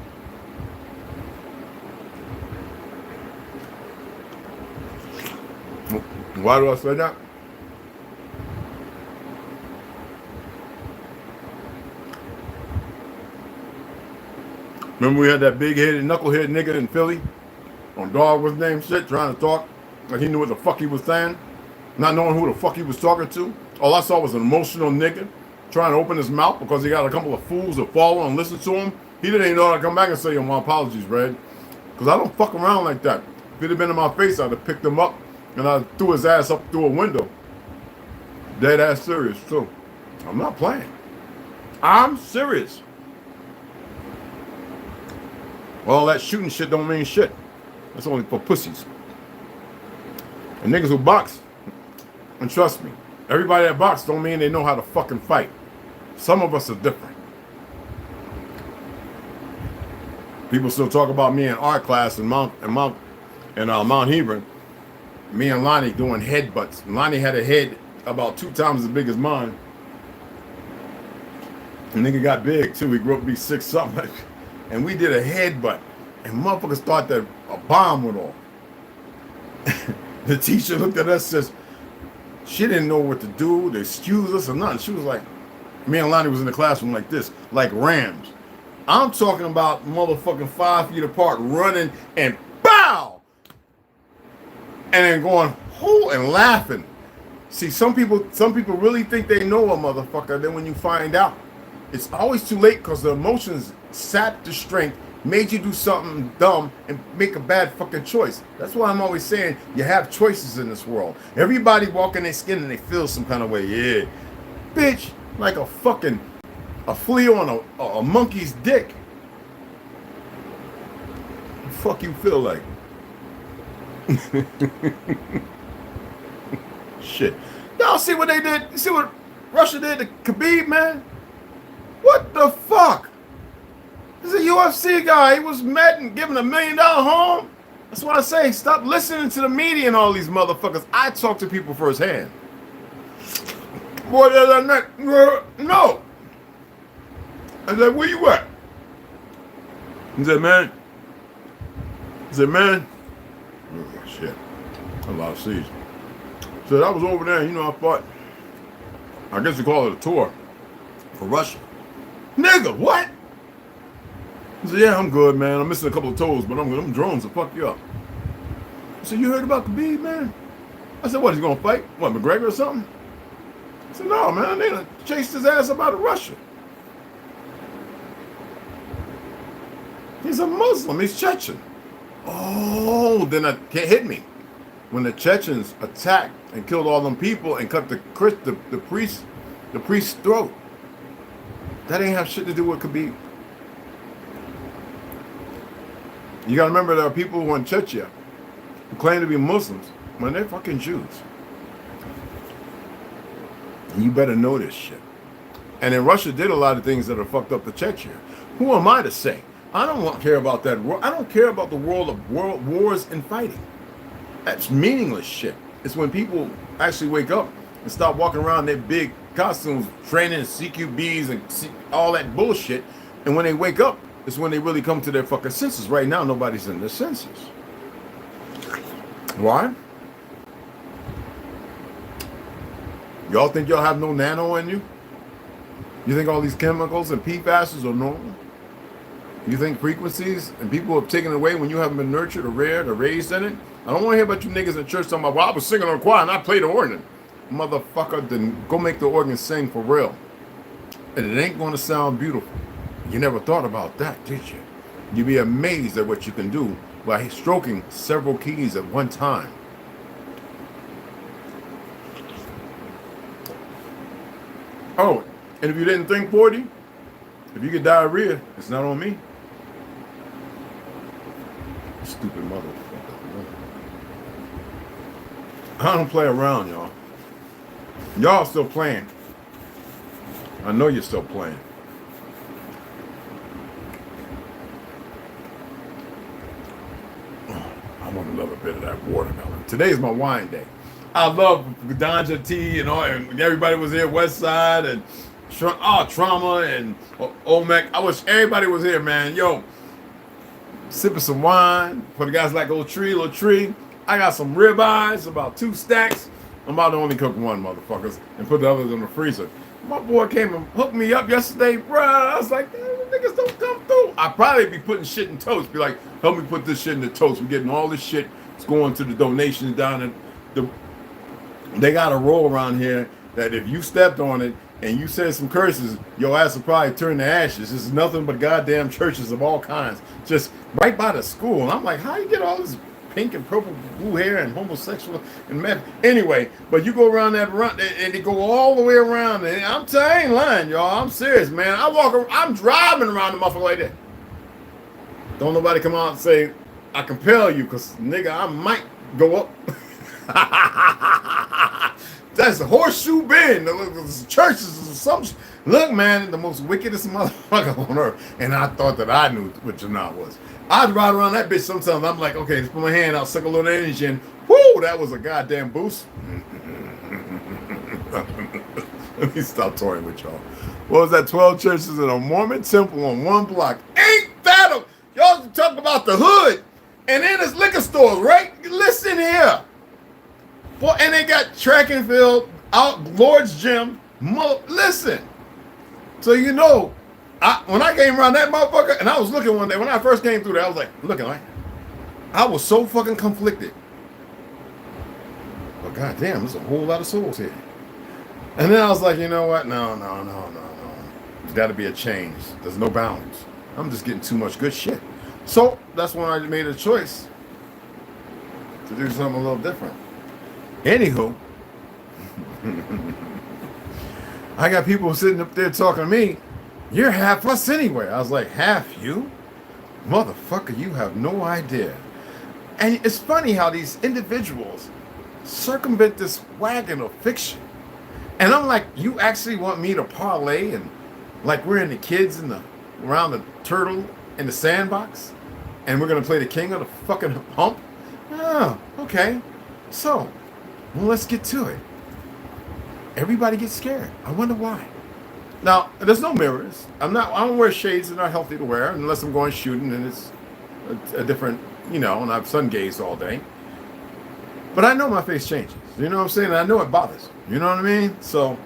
Why do I say that? Remember we had that big-headed, knucklehead nigga in Philly on dog was name shit, trying to talk like he knew what the fuck he was saying, not knowing who the fuck he was talking to. All I saw was an emotional nigga trying to open his mouth because he got a couple of fools that follow and listen to him. He didn't even know how to come back and say, my apologies, Red. Because I don't fuck around like that. If it had been in my face, I'd have picked him up and I threw his ass up through a window. Dead ass serious, too. I'm not playing. I'm serious. All that shooting shit don't mean shit. That's only for pussies. And niggas who box, and trust me, everybody that box don't mean they know how to fucking fight. Some of us are different. People still talk about me in art class in Mount Hebron. Me and Lonnie doing headbutts. Lonnie had a head about 2 times as big as mine. nigga got big too. He grew up to be 6 something. And we did a headbutt. And motherfuckers thought that a bomb went off. The teacher looked at us and says, she didn't know what to do. They excused us or nothing. She was like, me and Lonnie was in the classroom like this, like rams. I'm talking about motherfucking 5 feet apart, running and bow! And then going, oh, and laughing. See, some people really think they know a motherfucker. Then when you find out, it's always too late because the emotions sapped the strength, made you do something dumb and make a bad fucking choice. That's why I'm always saying you have choices in this world. Everybody walk in their skin and they feel some kind of way. Yeah. Bitch, like a flea on a monkey's dick. What the fuck you feel like? Shit. Y'all see what they did? You see what Russia did to Khabib, man? What the fuck? He's a UFC guy. He was met and given $1 million home. That's what I say. Stop listening to the media and all these motherfuckers. I talk to people firsthand. Boy, no. I said, where you at? He said, man. Oh, shit. A lot of C's. So I was over there, you know, I thought, I guess you call it a tour for Russia. Nigga, what? He said, yeah, I'm good, man. I'm missing a couple of toes, but them drones will fuck you up. I said, you heard about Khabib, man? I said, what, he's gonna fight? What, McGregor or something? I said, no, man, they done chased his ass up out of Russia. He's a Muslim, he's Chechen. Oh, then it can't hit me. When the Chechens attacked and killed all them people and cut the priest's throat, that ain't have shit to do with Khabib. You gotta remember there are people who in Chechnya who claim to be Muslims when they're fucking Jews. And you better know this shit. And then Russia did a lot of things that are fucked up to Chechnya. Who am I to say? I don't care about that. I don't care about the world of wars and fighting. That's meaningless shit. It's when people actually wake up and stop walking around in their big costumes, training CQBs and all that bullshit. And when they wake up, it's when they really come to their fucking senses. Right now, nobody's in their senses. Why? Y'all think y'all have no nano in you? You think all these chemicals and PFASs are normal? You think frequencies and people have taken it away when you haven't been nurtured or reared or raised in it? I don't want to hear about you niggas in church talking about, well, I was singing on the choir and I played the organ. Motherfucker, then go make the organ sing for real. And it ain't going to sound beautiful. You never thought about that, did you? You'd be amazed at what you can do by stroking several keys at one time. Oh, and if you didn't think 40, if you get diarrhea, it's not on me. Stupid motherfucker. I don't play around, y'all. Y'all still playing. I know you're still playing. Oh, I want to love a bit of that watermelon. Today's my wine day. I love Ganja tea and all, and everybody was here, West Side and Trauma and Olmec. I wish everybody was here, man. Yo, sipping some wine for the guys like Little Tree. I got some ribeyes, about 2 stacks. I'm about to only cook one, motherfuckers, and put the others in the freezer. My boy came and hooked me up yesterday, bruh. I was like, niggas don't come through. I'd probably be putting shit in toast. Be like, help me put this shit in the toast. We're getting all this shit. It's going to the donations down in the. They got a rule around here that if you stepped on it and you said some curses, your ass will probably turn to ashes. This is nothing but goddamn churches of all kinds, just right by the school. And I'm like, how you get all this pink and purple blue hair and homosexual and meth? Anyway, but you go around that run and they go all the way around. And I ain't lying, y'all. I'm serious, man. I'm driving around the motherfucker like that. Don't nobody come out and say, I compel you, because nigga, I might go up. That's the Horseshoe Bend. The churches or something. Look, man, the most wickedest motherfucker on earth. And I thought that I knew what Janah was. I'd ride around that bitch sometimes. I'm like, okay, just put my hand out, suck a little energy in. Whoo, that was a goddamn boost. Let me stop toying with y'all. What was that? 12 churches and a Mormon temple on one block. Ain't that a... Y'all talk about the hood. And then there's liquor stores, right? Listen here. Boy, and they got track and field, out Lord's Gym. Listen. So you know, when I came around that motherfucker, and I was looking one day, when I first came through there, I was like, looking like, I was so fucking conflicted. But goddamn, there's a whole lot of souls here. And then I was like, you know what? No. There's got to be a change. There's no balance. I'm just getting too much good shit. So that's when I made a choice to do something a little different. Anywho, I got people sitting up there talking to me, you're half us anyway. I was like, half you? Motherfucker, you have no idea. And it's funny how these individuals circumvent this wagon of fiction. And I'm like, you actually want me to parlay and like we're in the kids in the around the turtle in the sandbox and we're gonna play the king of the fucking hump? Oh, okay. So, well, let's get to it. Everybody gets scared. I wonder why. Now, there's no mirrors. I don't wear shades. They're not healthy to wear unless I'm going shooting and it's a different, you know, and I've sun gazed all day. But I know my face changes. You know what I'm saying? And I know it bothers me. You know what I mean? So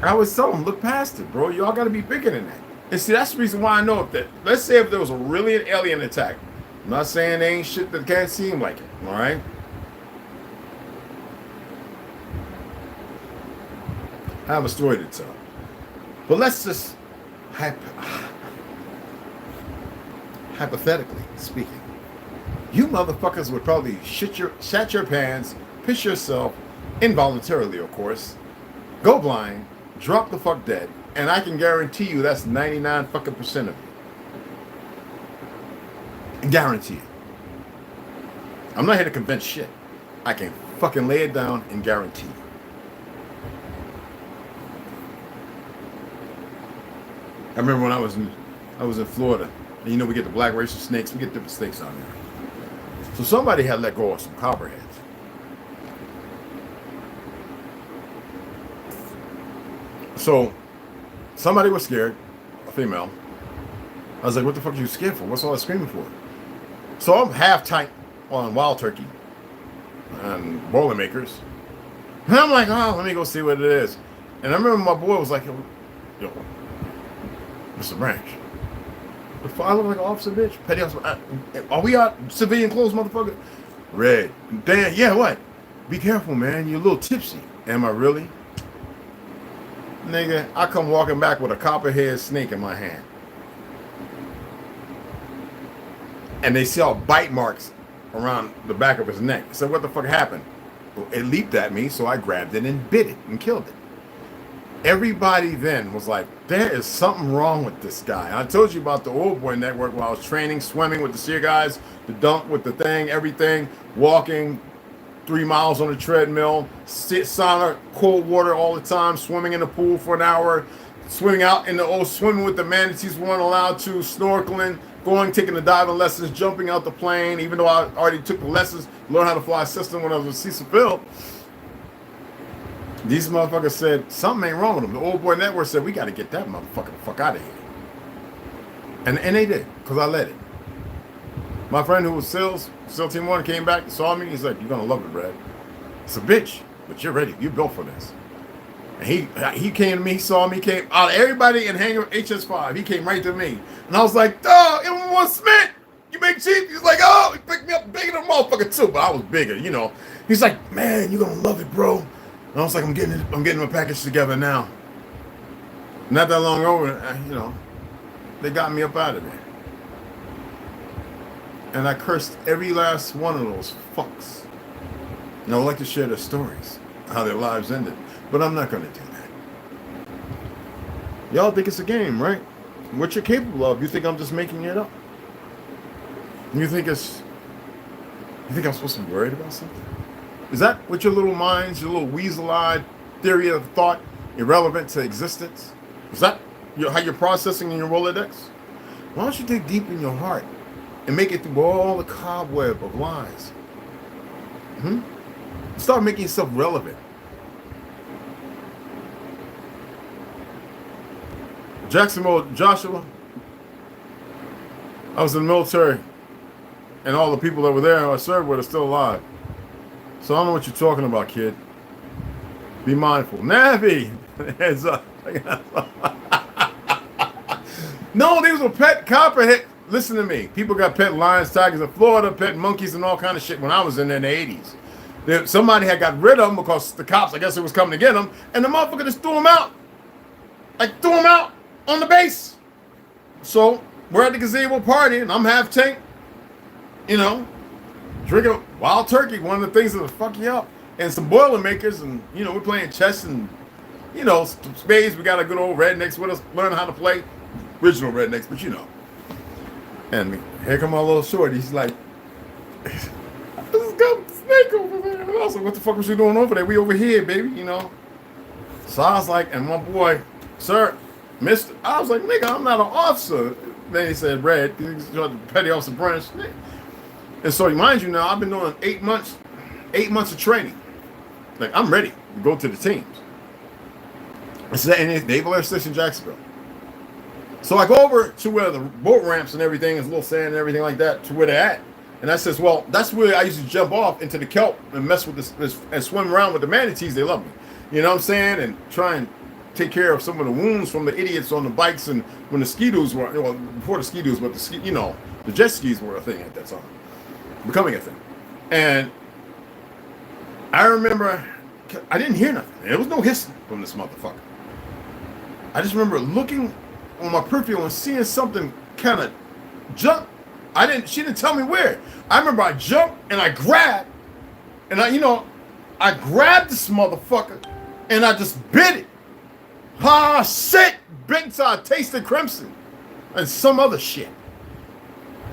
I always tell them, look past it, bro. Y'all got to be bigger than that. And see, that's the reason why I know if that, let's say if there was a really an alien attack. I'm not saying there ain't shit that can't seem like it. All right? I have a story to tell. But let's just hypothetically speaking, you motherfuckers would probably shat your pants, piss yourself, involuntarily of course, go blind, drop the fuck dead, and I can guarantee you that's 99 fucking percent of you. Guarantee it. I'm not here to convince shit. I can fucking lay it down and guarantee you. I remember when I was in Florida, and you know we get the black racial snakes, we get different snakes down there. So somebody had let go of some copperheads. So somebody was scared, a female. I was like, what the fuck are you scared for? What's all that screaming for? So I'm half tight on wild turkey and Boilermakers. And I'm like, oh, let me go see what it is. And I remember my boy was like, yo, Mr. Branch, if I look like an officer, bitch, petty officer, are we out civilian clothes, motherfucker? Red. Dan, yeah, what? Be careful, man. You're a little tipsy. Am I really? Nigga, I come walking back with a copperhead snake in my hand. And they saw bite marks around the back of his neck. I said, what the fuck happened? Well, it leaped at me, so I grabbed it and bit it and killed it. Everybody then was like, there is something wrong with this guy. I told you about the old boy network while I was training, swimming with the SEER guys, the dunk with the thing, everything, walking 3 miles on a treadmill, sauna, cold water all the time, swimming in the pool for an hour, swimming out in the swimming with the manatees we weren't allowed to, snorkeling, taking the diving lessons, jumping out the plane, even though I already took the lessons, learned how to fly a system when I was with Cecil Phil. These motherfuckers said, something ain't wrong with them. The old boy network said, we got to get that motherfucker the fuck out of here. And they did, because I let it. My friend who was SEAL Team 1 came back, saw me, he's like, you're going to love it, Brad. It's a bitch, but you're ready. You're built for this. And he came to me, saw me, came out of everybody in Hangar HS5. He came right to me. And I was like, dog, M1 Smith, you big chief? He's like, oh, he picked me up bigger than a motherfucker too, but I was bigger, you know. He's like, man, you're going to love it, bro. And I was like, I'm getting my package together now. Not that long over, you know, they got me up out of there. And I cursed every last one of those fucks. And I would like to share their stories, how their lives ended. But I'm not going to do that. Y'all think it's a game, right? What you're capable of, you think I'm just making it up? You think I'm supposed to be worried about something? Is that what your little minds, your little weasel-eyed theory of thought, irrelevant to existence? Is that how you're processing in your Rolodex? Why don't you dig deep in your heart and make it through all the cobweb of lies? Start making yourself relevant. Jacksonville, Joshua, I was in the military, and all the people that were there I served with are still alive. So I don't know what you're talking about, kid. Be mindful. Navi, heads up. No, these were pet copperhead. Listen to me. People got pet lions, tigers in Florida, pet monkeys, and all kind of shit when I was in there in the 80s. Somebody had got rid of them because the cops, I guess it was coming to get them, and the motherfucker just threw them out. Like, threw them out on the base. So, we're at the gazebo party, and I'm half tank, you know, drinking wild turkey, one of the things that'll fuck you up, and some Boilermakers, and, you know, we're playing chess and, you know, spades. We got a good old rednecks with us, learning how to play. Original rednecks, but you know. And here come my little shorty. He's like, "This is got a snake over there." And I was like, "What the fuck was you doing over there? We over here, baby," you know. So I was like, and my boy, "Sir, Mister," I was like, "Nigga, I'm not an officer." Then he said, "Red," he's petty officer branch. And so, mind you, now I've been doing 8 months of training. Like, I'm ready to go to the teams. This is at Naval Air Station, Jacksonville. So I go over to where the boat ramps and everything is, a little sand and everything like that, to where they're at. And I says, well, that's where I used to jump off into the kelp and mess with this and swim around with the manatees. They love me. You know what I'm saying? And try and take care of some of the wounds from the idiots on the bikes, and when the ski-doos were, well, before the ski-doos, but the jet skis were a thing at that time, becoming a thing. And I remember, I didn't hear nothing. There was no hissing from this motherfucker. I just remember looking on my peripheral and seeing something kind of jump. She didn't tell me where. I remember I jumped and I grabbed, and I grabbed this motherfucker and I just bit it. Ah, shit! Big time, tasted crimson and some other shit.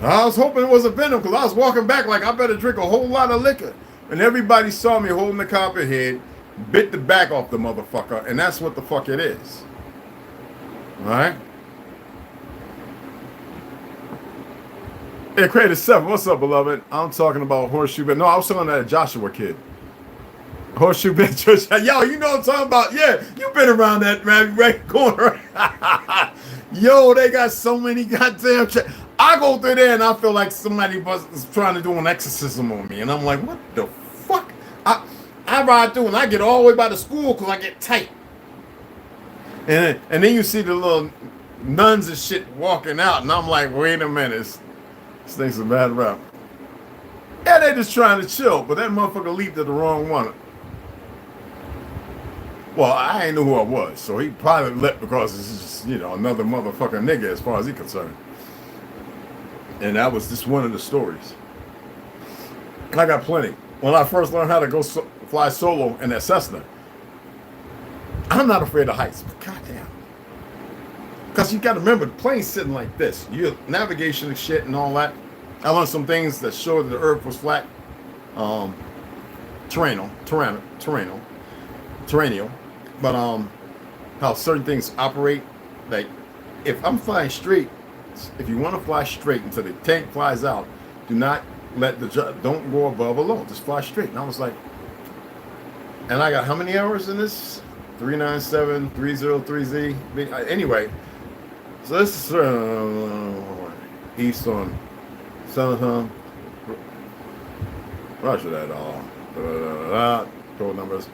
I was hoping it was a venom, because I was walking back like I better drink a whole lot of liquor. And everybody saw me holding the copperhead, bit the back off the motherfucker, and that's what the fuck it is. Alright? Hey, Creator 7, what's up, beloved? I'm talking about Horseshoe Bend. No, I was talking to that Joshua kid. Horseshoe Bend Church. Yo, you know what I'm talking about? Yeah, you've been around that, man. Right corner. Yo, they got so many goddamn... I go through there and I feel like somebody was trying to do an exorcism on me. And I'm like, what the fuck? I ride through and I get all the way by the school because I get tight. And then you see the little nuns and shit walking out. And I'm like, wait a minute. This thing's a bad rap. Yeah, they just trying to chill. But that motherfucker leaped at the wrong one. Well, I ain't know who I was. So he probably leapt because it's just, another motherfucking nigga as far as he's concerned. And that was just one of the stories. I got plenty. When I first learned how to go fly solo in that Cessna, I'm not afraid of heights, but goddamn. Because you got to remember, the plane's sitting like this. You navigation and shit and all that. I learned some things that showed that the earth was flat. Terrenal. But how certain things operate. Like, if I'm flying straight, if you want to fly straight until the tank flies out, do not let don't go above or below. Just fly straight. And I was like, and I got how many hours in this? 397, 303Z. Anyway, so this is east on Southern. Roger that all. Code numbers.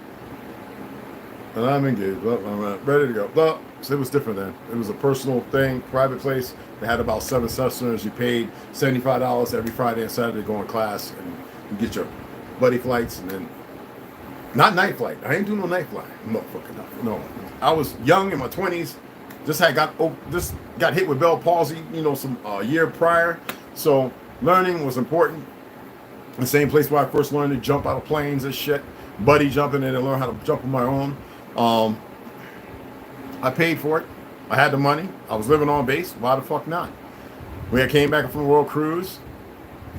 And I'm engaged. I'm ready to go. So it was different then. It was a personal thing, private place. They had about 7 Cessnas. You paid $75 every Friday and Saturday to go in class, and you get your buddy flights, and then not night flight. I ain't doing no night flight. Motherfucker, no. I was young in my 20s. Just got hit with Bell palsy, some year prior. So learning was important. The same place where I first learned to jump out of planes and shit. Buddy jumping in and learn how to jump on my own. I paid for it. I had the money. I was living on base. Why the fuck not? When I came back from the World Cruise,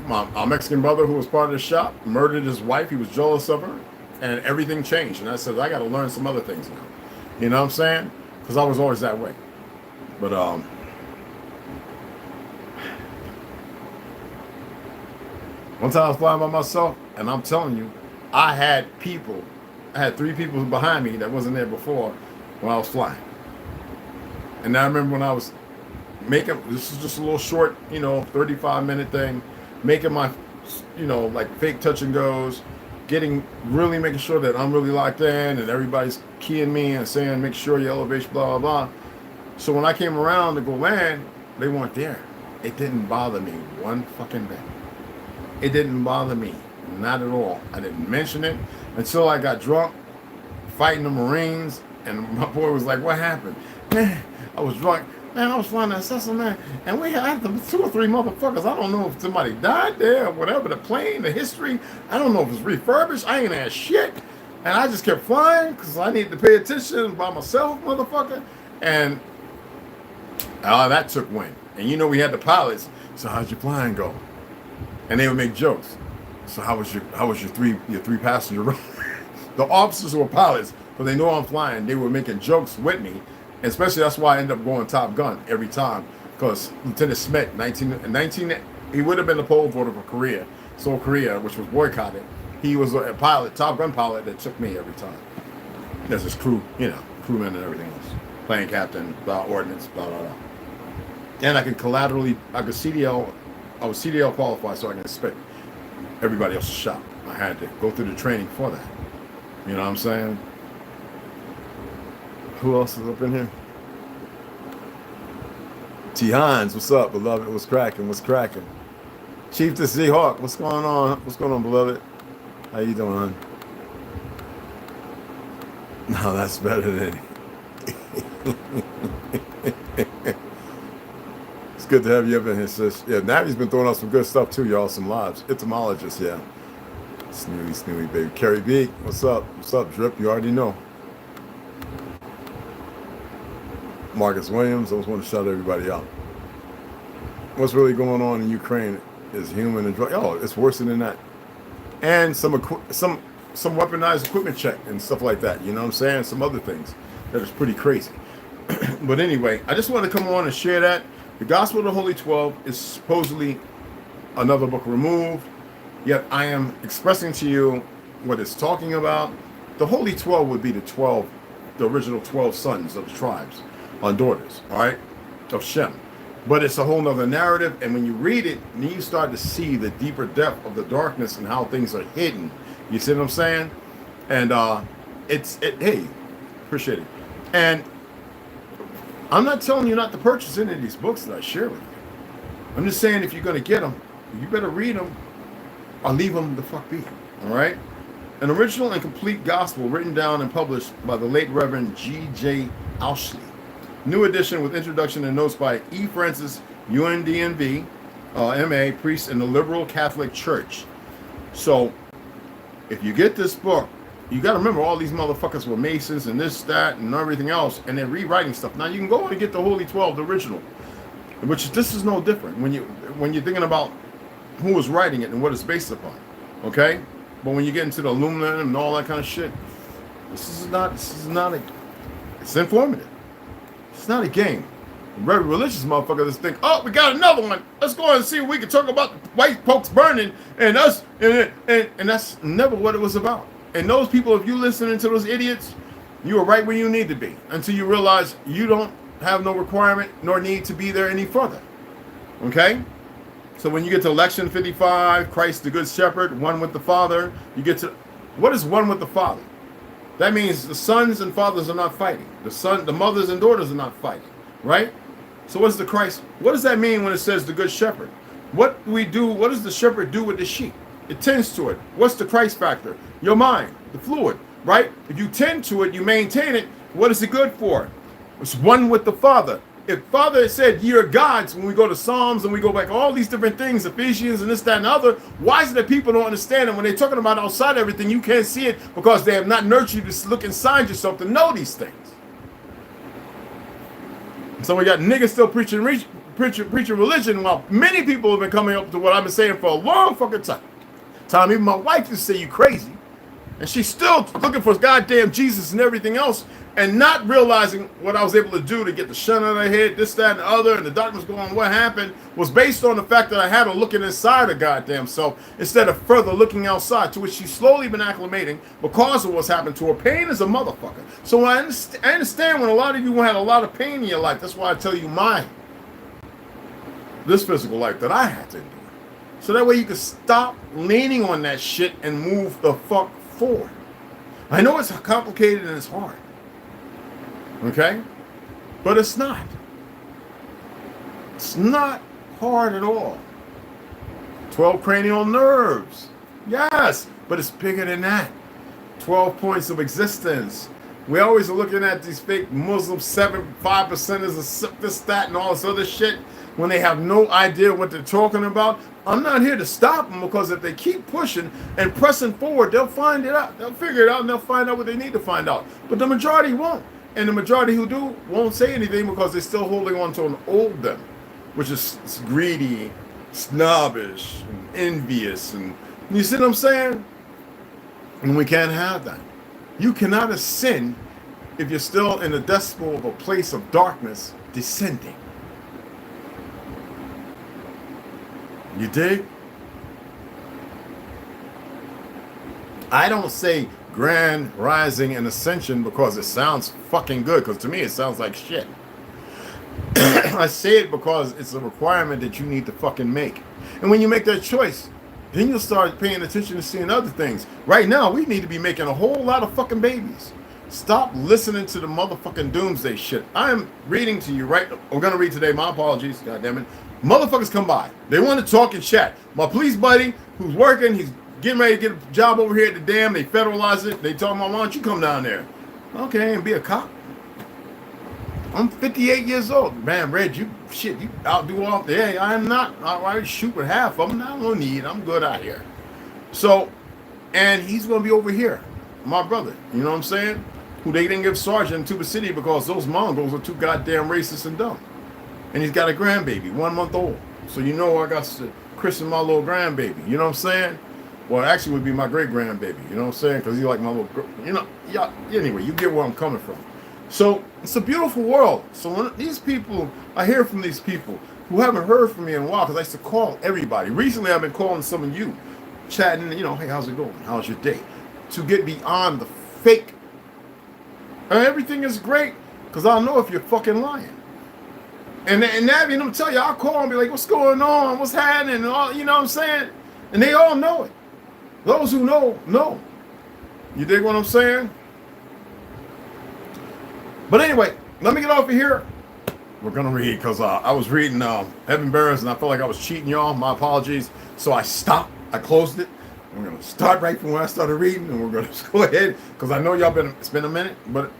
my Mexican brother, who was part of the shop, murdered his wife. He was jealous of her, and everything changed. And I said, I got to learn some other things now. You know what I'm saying? Because I was always that way. But one time I was flying by myself, and I'm telling you, I had 3 people behind me that wasn't there before when I was flying. And I remember when I was making, this is just a little short, 35-minute thing, making my, like fake touch and goes, making sure that I'm really locked in and everybody's keying me and saying, make sure your elevation, blah, blah, blah. So when I came around to go land, they weren't there. It didn't bother me one fucking bit. It didn't bother me, not at all. I didn't mention it until I got drunk fighting the Marines, and my boy was like, what happened? Man, I was drunk. Man, I was flying that Cessna, man, and we had 2 or 3 motherfuckers. I don't know if somebody died there or whatever, the plane, the history. I don't know if it's refurbished. I ain't had shit. And I just kept flying because I needed to pay attention by myself, motherfucker. And that took wind. And we had the pilots. So how'd your flying go? And they would make jokes. So how was your three passenger run? The officers who were pilots, but they know I'm flying, they were making jokes with me. And especially that's why I ended up going Top Gun every time. Because Lieutenant Smith, 19, he would have been the pole voter for Korea, Seoul, Korea, which was boycotted. He was a pilot, Top Gun pilot, that took me every time. There's his crew, crewman and everything else. Plane captain, blah, ordnance, blah, blah, blah. And I could CDL, I was CDL qualified, so I can inspect everybody else's shop. I had to go through the training for that. You know what I'm saying? Who else is up in here? T. Hines, what's up, beloved? What's cracking? Chief the Seahawk, what's going on? What's going on, beloved? How you doing, hon? No, that's better than It's good to have you up in here, sis. Yeah, Navi's been throwing out some good stuff too, y'all. Some lives. Entomologist, yeah. Snooty, baby. Carrie B, what's up? What's up, Drip? You already know. Marcus Williams, I just want to shout everybody out. What's really going on in Ukraine is human and drug. Oh, it's worse than that. And some weaponized equipment check and stuff like that. You know what I'm saying? Some other things that is pretty crazy. But anyway, I just want to come on and share that. The Gospel of the Holy 12 is supposedly another book removed. Yet I am expressing to you what it's talking about. The Holy 12 would be the original 12 sons of the tribes on daughters, all right, of Shem. But it's a whole nother narrative, and when you read it, then you start to see the deeper depth of the darkness and how things are hidden. You see what I'm saying? And hey, appreciate it. And I'm not telling you not to purchase any of these books that I share with you. I'm just saying if you're going to get them, you better read them or leave them the fuck be, all right? An original and complete gospel written down and published by the late Reverend G.J. Aushley. New edition with introduction and notes by E. Francis, UNDNV, M.A., priest in the Liberal Catholic Church. So, if you get this book, you got to remember all these motherfuckers were Masons and this, that, and everything else, and they're rewriting stuff. Now, you can go and get the Holy 12, the original, which this is no different when you're thinking about who was writing it and what it's based upon, okay? But when you get into the aluminum and all that kind of shit, it's informative. It's not a game. Very religious motherfuckers just think, oh, we got another one. Let's go and see if we can talk about the white folks burning and us, and that's never what it was about. And those people, if you listening to those idiots, you are right where you need to be until you realize you don't have no requirement nor need to be there any further. Okay? So when you get to election 55, Christ the Good Shepherd, one with the Father, you get to, what is one with the Father? That means the sons and fathers are not fighting. The mothers and daughters are not fighting, right? So what's the Christ? What does that mean when it says the Good Shepherd? What do we do? What does the shepherd do with the sheep? It tends to it. What's the Christ factor? Your mind, the fluid, right? If you tend to it, you maintain it. What is it good for? It's one with the Father. If Father said, ye are gods, when we go to Psalms and we go back, all these different things, Ephesians and this, that, and the other, why is it that people don't understand it? When they're talking about outside everything, you can't see it because they have not nurtured you to look inside yourself to know these things. So we got niggas still preaching religion while many people have been coming up to what I've been saying for a long fucking time. Even my wife used to say you crazy. And she's still looking for goddamn Jesus and everything else, and not realizing what I was able to do to get the shun out of her head, this, that, and the other, and the doctor's going, what happened, was based on the fact that I had her looking inside her goddamn self instead of further looking outside, to which she's slowly been acclimating because of what's happened to her. Pain is a motherfucker. So I understand when a lot of you had a lot of pain in your life. That's why I tell you this physical life that I had to endure. So that way you can stop leaning on that shit and move the fuck forward. I know it's complicated and it's hard. Okay? But it's not. It's not hard at all. 12 cranial nerves. Yes, but it's bigger than that. 12 points of existence. We always are looking at these fake Muslim 5%ers of this, that, and all this other shit when they have no idea what they're talking about. I'm not here to stop them, because if they keep pushing and pressing forward, they'll find it out. They'll figure it out and they'll find out what they need to find out. But the majority won't. And the majority who do won't say anything because they're still holding on to an old them, which is greedy, snobbish, and envious. And you see what I'm saying? And we can't have that. You cannot ascend if you're still in the decibel of a place of darkness descending. You dig? I don't say grand rising and ascension because it sounds fucking good, because to me it sounds like shit. I say it because it's a requirement that you need to fucking make. And when you make that choice, then you'll start paying attention to seeing other things. Right now, we need to be making a whole lot of fucking babies. Stop listening to the motherfucking doomsday shit. I am reading to you right. I'm going to read today. My apologies. God damn it. Motherfuckers come by. They want to talk and chat. My police buddy who's working, he's getting ready to get a job over here at the dam. They federalize it. They tell him, why don't you come down there? Okay, and be a cop. I'm 58 years old. Man, Red, you outdo all. Hey, I'm not. I shoot with half of them. I don't need. I'm good out here. So, and he's going to be over here. My brother. You know what I'm saying? Who they didn't give sergeant in Tuba City because those Mongols are too goddamn racist and dumb. And he's got a grandbaby, 1 month old. So you know I got to christen my little grandbaby. You know what I'm saying? Well, actually, it would be my great grandbaby. You know what I'm saying? Because he's like my little, you know. Yeah. Anyway, you get where I'm coming from. So it's a beautiful world. So when these people, I hear from these people who haven't heard from me in a while, because I used to call everybody. Recently, I've been calling some of you, chatting. You know, hey, how's it going? How's your day? To get beyond the fake. And everything is great, because I know if you're fucking lying. And that, you know, tell you, I'll call and be like, what's going on? What's happening? And all, you know what I'm saying? And they all know it. Those who know. You dig what I'm saying? But anyway, let me get off of here. We're going to read, because I was reading Evan Barris, and I felt like I was cheating y'all. My apologies. So I stopped. I closed it. We're going to start right from where I started reading, and we're going to go ahead, because I know y'all it's been a minute, but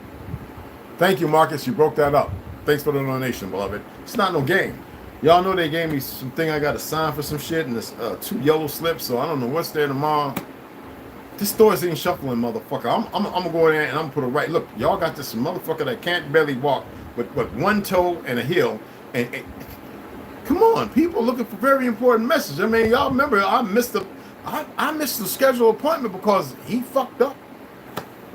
thank you, Marcus. You broke that up. Thanks for the donation, beloved. It's not no game. Y'all know they gave me something I got to sign for some shit, and this 2 yellow slips, so I don't know what's there tomorrow. This store's ain't shuffling, motherfucker. I'm going to go in there and I'm going to put it right. Look, y'all got this motherfucker that can't barely walk with 1 toe and a heel. And come on, people looking for very important message. I mean, y'all remember I missed the scheduled appointment because he fucked up.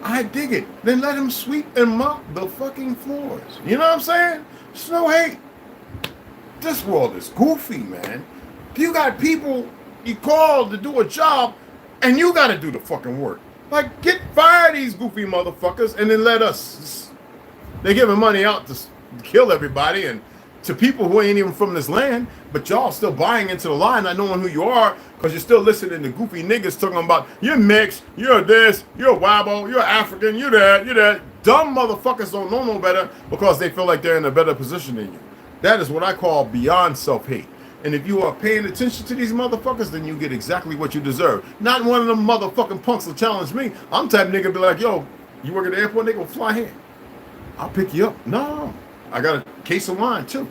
I dig it. Then let him sweep and mop the fucking floors. You know what I'm saying? There's no hate. This world is goofy, man. You got people you call to do a job, and you got to do the fucking work. Like, fire these goofy motherfuckers, and then let us. They're giving money out to kill everybody, and to people who ain't even from this land, but y'all still buying into the lie, not knowing who you are, because you're still listening to goofy niggas talking about, you're mixed, you're this, you're Wabo, you're African, you're that. Dumb motherfuckers don't know no better because they feel like they're in a better position than you. That is what I call beyond self-hate. And if you are paying attention to these motherfuckers, then you get exactly what you deserve. Not one of them motherfucking punks will challenge me. I'm the type of nigga be like, yo, you work at the airport, they gonna fly here. I'll pick you up. No. I got a case of wine too.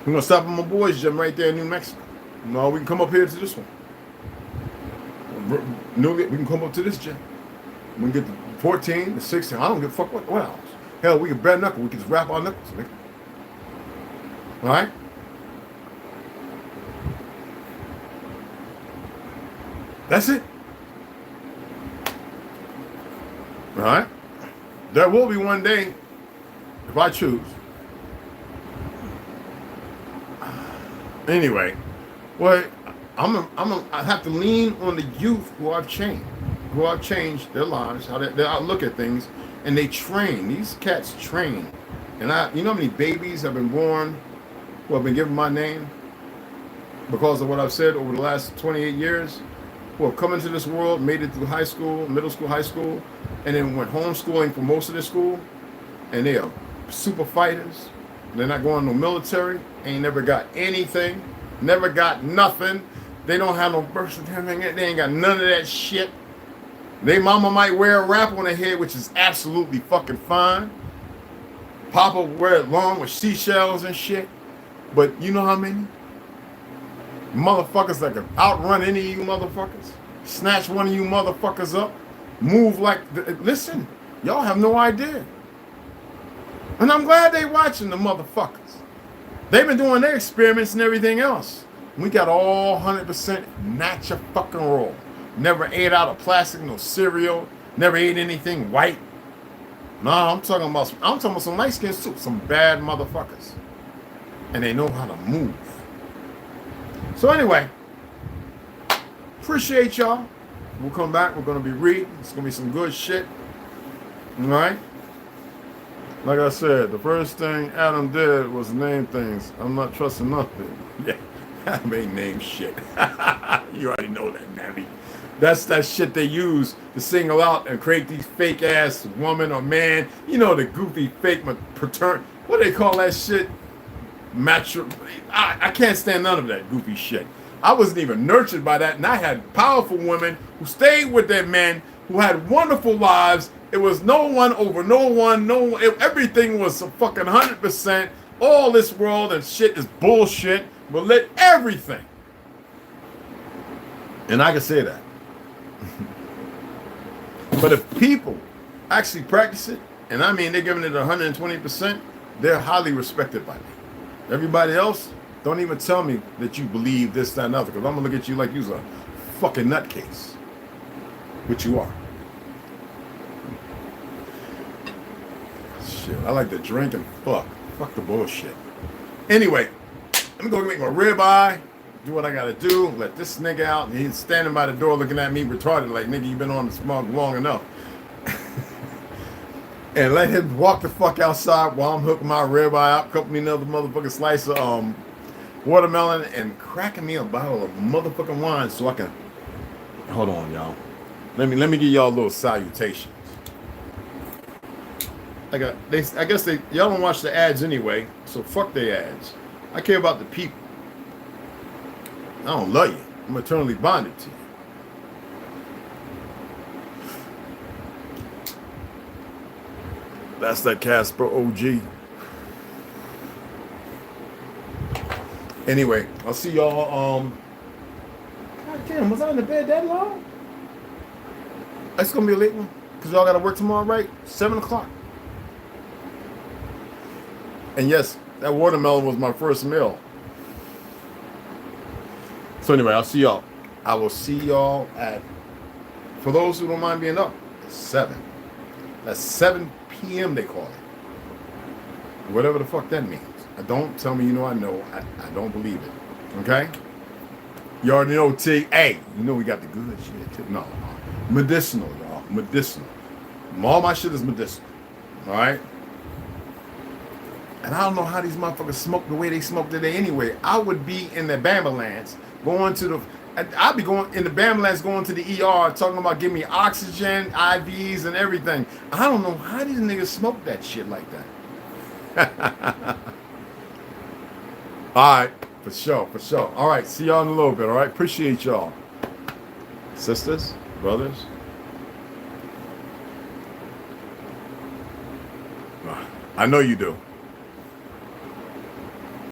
We're gonna stop at my boys' gym right there in New Mexico. No, we can come up here to this one. No, we can come up to this gym. We can get the 14, the 16. I don't give a fuck what else. Hell, we can bare knuckle. We can just wrap our knuckles, nigga. All right? That's it. All right? There will be one day, if I choose. Anyway, well, I have to lean on the youth who I've changed their lives, how they look at things, and they train. These cats train. And you know how many babies have been born who have been given my name because of what I've said over the last 28 years, who have come into this world, made it through high school, middle school, high school, and then went homeschooling for most of their school, and they are super fighters. They're not going to no military, ain't never got anything, never got nothing. They don't have no birth certificate, they ain't got none of that shit. They mama might wear a wrap on their head, which is absolutely fucking fine. Papa wear it long with seashells and shit. But you know how many motherfuckers that can outrun any of you motherfuckers? Snatch one of you motherfuckers up? Move like... Listen, y'all have no idea. And I'm glad they watching the motherfuckers. They've been doing their experiments and everything else. We got all 100% natural fucking raw. Never ate out of plastic, no cereal. Never ate anything white. No, I'm talking about some light skinned too. Some bad motherfuckers. And they know how to move. So anyway, appreciate y'all. We'll come back. We're going to be reading. It's going to be some good shit. All right? Like I said, the first thing Adam did was name things. I'm not trusting nothing. Yeah, Adam ain't name shit. You already know that, Nabby. That's that shit they use to single out and create these fake ass woman or man. You know, the goofy fake patern. What do they call that shit? I can't stand none of that goofy shit. I wasn't even nurtured by that, and I had powerful women who stayed with their men, who had wonderful lives. It was no one over no one. Everything was a fucking 100%. All this world and shit is bullshit. But let everything. And I can say that. But if people actually practice it, and I mean they're giving it 120%, they're highly respected by me. Everybody else, don't even tell me that you believe this, that, and other, because I'm going to look at you like you's a fucking nutcase. Which you are. Shit, I like to drink and fuck. Fuck the bullshit. Anyway, let me go make my ribeye, do what I gotta do, let this nigga out, and he's standing by the door looking at me retarded like, nigga, you been on the smog long enough. And let him walk the fuck outside while I'm hooking my ribeye up, cooking me another motherfucking slice of watermelon, and cracking me a bottle of motherfucking wine so I can... Hold on, y'all. Let me give y'all a little salutation. I guess y'all don't watch the ads anyway, so fuck their ads. I care about the people. I don't love you. I'm eternally bonded to you. That's that Casper OG. Anyway, I'll see y'all. God damn, was I in the bed that long? It's gonna be a late one, because y'all gotta work tomorrow, right? 7 o'clock. And yes, that watermelon was my first meal. So anyway, I'll see y'all. I will see y'all at, for those who don't mind being up, 7. That's 7 p.m. they call it. Whatever the fuck that means. Don't tell me you know I know. I don't believe it. Okay? You already know, T. Hey, you know we got the good shit. No. Medicinal, y'all. Medicinal. All my shit is medicinal. Alright? And I don't know how these motherfuckers smoke the way they smoke today anyway. I would be in the Bambalance going to the... I'd be going in the Bambalance going to the ER talking about giving me oxygen, IVs, and everything. I don't know how these niggas smoke that shit like that. All right. For sure. All right. See y'all in a little bit. All right. Appreciate y'all. Sisters, brothers. I know you do.